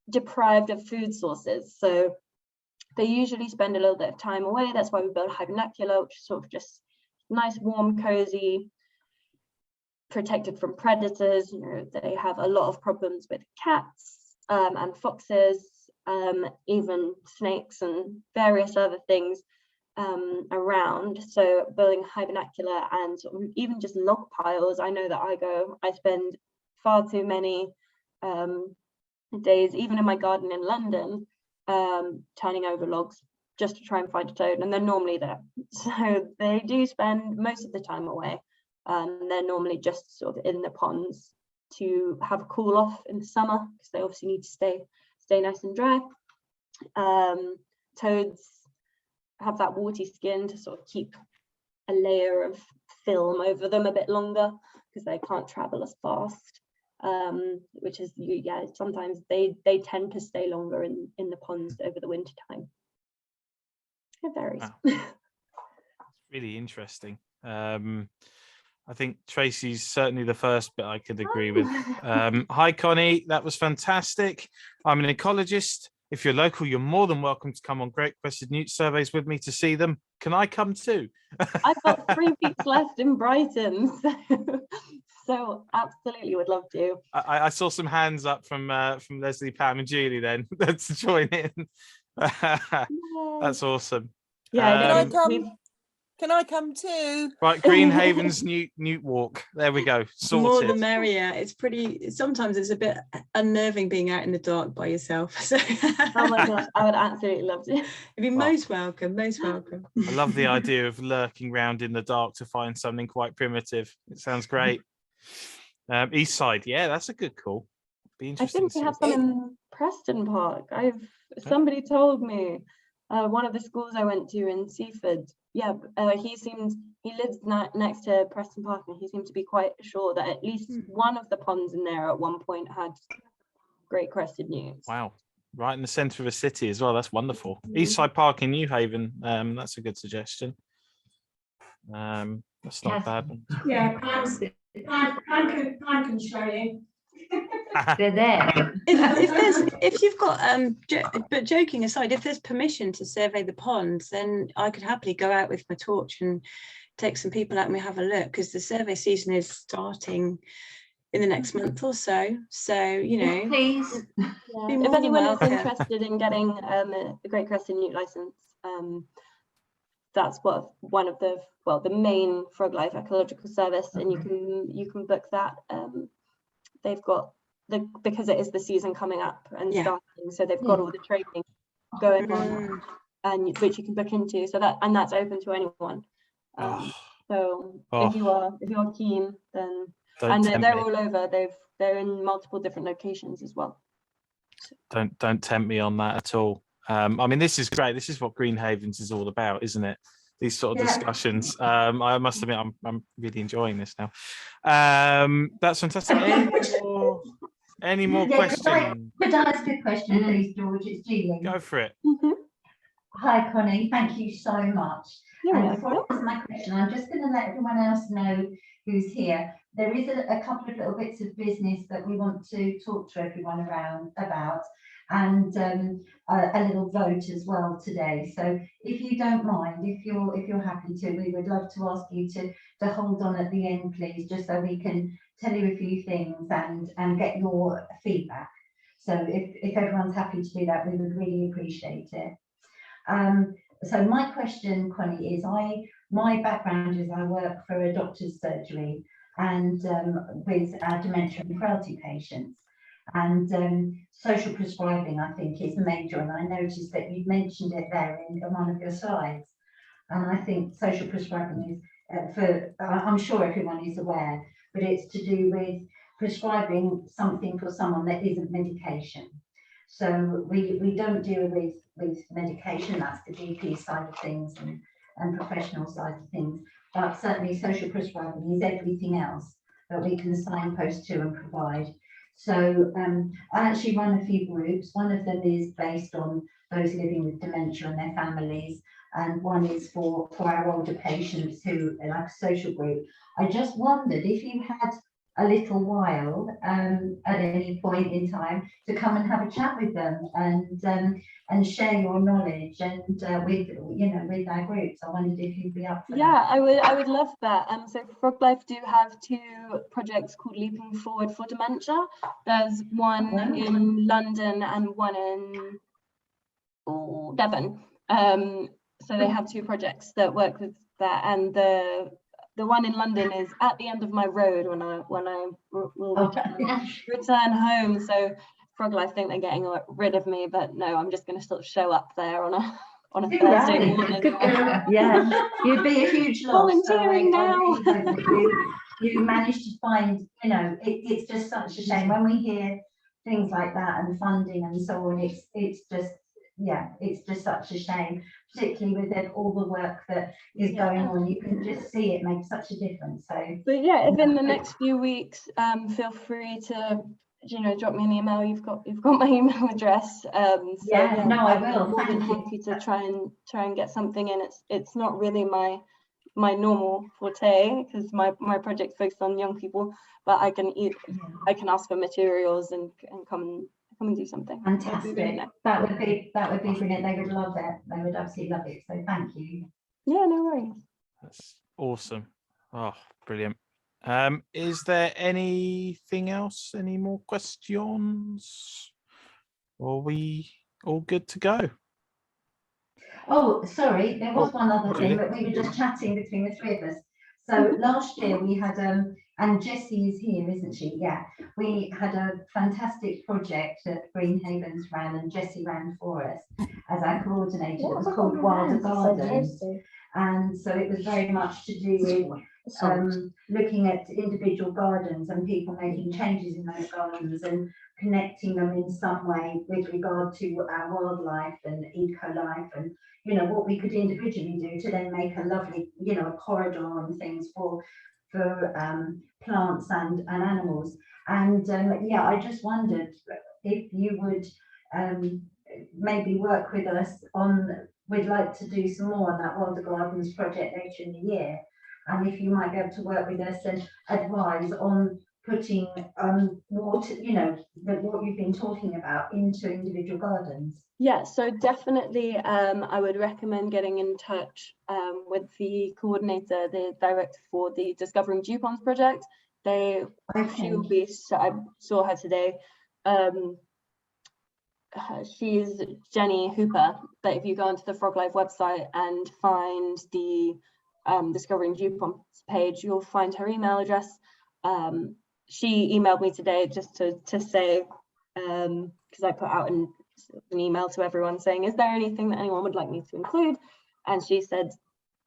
deprived of food sources. So they usually spend a little bit of time away. That's why we build a hibernacula, which is sort of just nice, warm, cozy, protected from predators. You know, they have a lot of problems with cats and foxes, even snakes and various other things around. So building a hibernacula and sort of even just log piles, I know that I spend far too many days, even in my garden in London, turning over logs just to try and find a toad, and they're normally there. So they do spend most of the time away. They're normally just sort of in the ponds to have a cool off in the summer, because they obviously need to stay nice and dry. Toads have that warty skin to sort of keep a layer of film over them a bit longer, because they can't travel as fast. Which is, yeah, sometimes they tend to stay longer in the ponds over the winter time. It varies. Wow. Really interesting. I think Tracy's certainly the first bit I could agree with. Hi Connie, that was fantastic. I'm an ecologist. If you're local, you're more than welcome to come on Great Crested Newt surveys with me to see them. Can I come too? I've got 3 weeks left in Brighton, so absolutely would love to. I saw some hands up from Leslie, Pam, and Julie then to join in. That's awesome. Yeah, Can I come too? Right, Greenhavens Newt walk. There we go. Sorted. More the merrier. It's pretty. Sometimes it's a bit unnerving being out in the dark by yourself. So. Oh my gosh, I would absolutely love to. You'd be most welcome. Most welcome. I love the idea of lurking around in the dark to find something quite primitive. It sounds great. East side, yeah, that's a good call. Be interesting. I think we have some in Preston Park. Somebody told me one of the schools I went to in Seaford. Yeah, he lives next to Preston Park, and he seemed to be quite sure that at least one of the ponds in there at one point had great crested newts. Wow, right in the centre of a city as well. That's wonderful. Eastside Park in New Haven. That's a good suggestion. That's not bad. Yeah, Pam can show you. They're there. If you've got but joking aside, if there's permission to survey the ponds, then I could happily go out with my torch and take some people out and we have a look, because the survey season is starting in the next month or so. So, you know, please. Yeah. If anyone is interested in getting a Great Crested Newt license, that's one of the main frog life ecological service, and you can book that. They've got because it is the season coming up and starting, so they've got all the training going on, and which you can book into. So that's open to anyone. So if you are keen, then they're all over. They're in multiple different locations as well. Don't tempt me on that at all. I mean, this is great. This is what Greenhavens is all about, isn't it? These sort of discussions. I must admit, I'm really enjoying this now. That's fantastic. Any more questions? Could I ask a question, please, George? It's Julie. Go for it. Hi, Connie. Thank you so much. And before I ask my question, I'm just going to let everyone else know who's here. There is a couple of little bits of business that we want to talk to everyone about, and a little vote as well today. So if you don't mind, if you're happy to, we would love to ask you to hold on at the end, please, just so we can tell you a few things and get your feedback. So if everyone's happy to do that, we would really appreciate it. So my question, Connie, is my background is I work for a doctor's surgery and with dementia and frailty patients. And social prescribing, I think, is major. And I noticed that you mentioned it there in one of your slides. And I think social prescribing is, I'm sure everyone is aware, but it's to do with prescribing something for someone that isn't medication. So we don't deal with medication, that's the GP side of things and professional side of things. But certainly social prescribing is everything else that we can signpost to and provide. So I actually run a few groups. One of them is based on those living with dementia and their families, and one is for our older patients who are like a social group. I just wondered if you had a little while at any point in time to come and have a chat with them and share your knowledge and with our groups. I wondered if you'd be up for Yeah, that. I would love that. So Frog Life do have 2 projects called Leaping Forward for Dementia. There's one in London and one in Devon. So they have 2 projects that work with that, and the one in London is at the end of my road when I will return home. So Frog Life think they're getting rid of me, but no, I'm just going to sort of show up there on a Thursday morning. Yeah, you'd be a huge loss. Volunteering now. You managed to find, it's just such a shame when we hear things like that and funding and so on. It's just such a shame, particularly with all the work that is going on. You can just see it makes such a difference. So, but yeah, if in the next few weeks, feel free to drop me an email. You've got my email address. I will. I'm more than happy to try and get something in. It's not really my normal forte because my project's focused on young people, but I can ask for materials and come and do something. Fantastic. That would be brilliant. They would love it. They would absolutely love it. So thank you. Yeah, no worries. That's awesome. Oh, brilliant. Is there anything else? Any more questions? Or are we all good to go? Oh, sorry, there was one other thing, Julie. but we were just chatting between the 3 of us. So last year we had, and Jessie is here, isn't she? Yeah, we had a fantastic project that Greenhavens ran, and Jessie ran for us as our coordinator. It was called Wilder Gardens, and so it was very much to do with looking at individual gardens and people making changes in those gardens and connecting them in some way with regard to our wildlife and eco-life and what we could individually do to then make a lovely a corridor and things for plants and animals. And I just wondered if you would maybe work with us on, we'd like to do some more on that Wilder Gardens project later in the year, and if you might be able to work with us and advise on putting water, what you've been talking about into individual gardens. Yeah, so definitely I would recommend getting in touch with the coordinator, the director for the Discovering Dew Ponds project. She will be, so I saw her today. She's Jenny Hooper, but if you go onto the Frog Life website and find the Discovering Dew Ponds page, you'll find her email address. She emailed me today just to say, because I put out an email to everyone saying, is there anything that anyone would like me to include? And she said,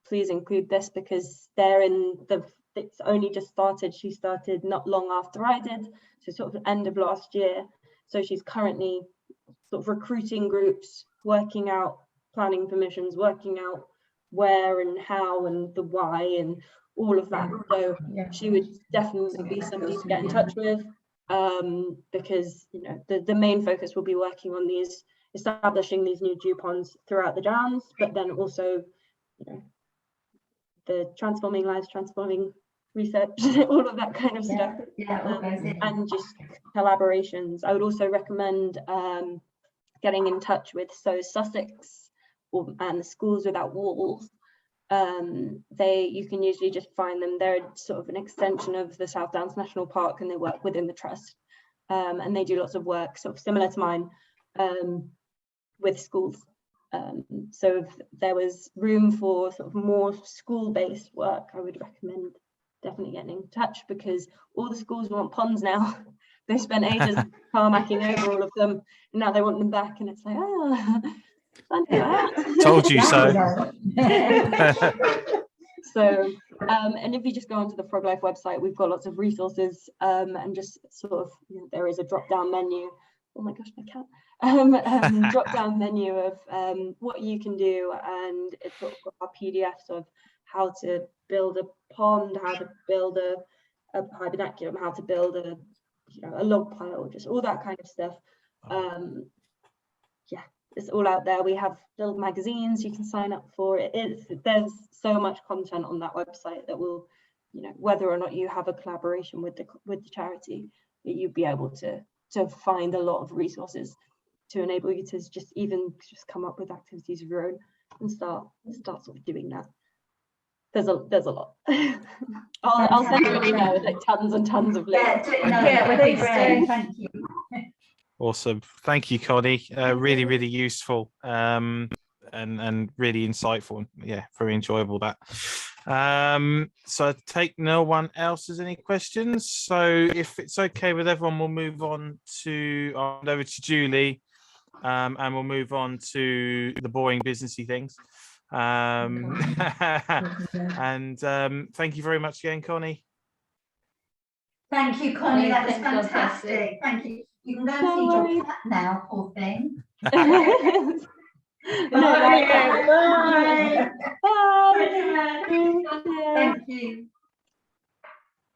please include this, because it's only just started. She started not long after I did, so sort of end of last year. So she's currently sort of recruiting groups, working out planning permissions, working out where and how and the why and all of that. So she would definitely be somebody to get in touch with, because the main focus will be working on establishing these new dew ponds throughout the Downs, but then also the transforming lives, transforming research, all of that kind of stuff, and just collaborations. I would also recommend getting in touch with Sussex and the Schools Without Walls. You can usually just find them. They're sort of an extension of the South Downs National Park, and they work within the trust, and they do lots of work sort of similar to mine with schools. So if there was room for sort of more school-based work, I would recommend definitely getting in touch, because all the schools want ponds now. They spent ages tarmacking over all of them, and now they want them back, and it's like, oh, told you so. So, and if you just go onto the Frog Life website, we've got lots of resources, and just sort of, you know, there is a drop-down menu. Oh my gosh, my cat. Drop-down menu of what you can do, and it's got PDFs of how to build a pond, how to build a hybernaculum, how to build a, you know, a log pile, just all that kind of stuff. Yeah, it's all out there. We have little magazines you can sign up for. There's so much content on that website that will, you know, whether or not you have a collaboration with the charity, you'd be able to find a lot of resources to enable you to just come up with activities of your own and start sort of doing that. There's a lot. I'll send you an email with like tons and tons of links. Yeah, would be great. Thank you. Awesome. Thank you, Connie. Really, really useful and really insightful. Yeah, very enjoyable that. So I take no one else has any questions. So if it's okay with everyone, we'll move on over to Julie, and we'll move on to the boring businessy things. And thank you very much again, Connie. Thank you, Connie. That was fantastic. Thank you. You can go and feed your cat now, poor thing. Bye. Bye. Bye. Bye. Thank you.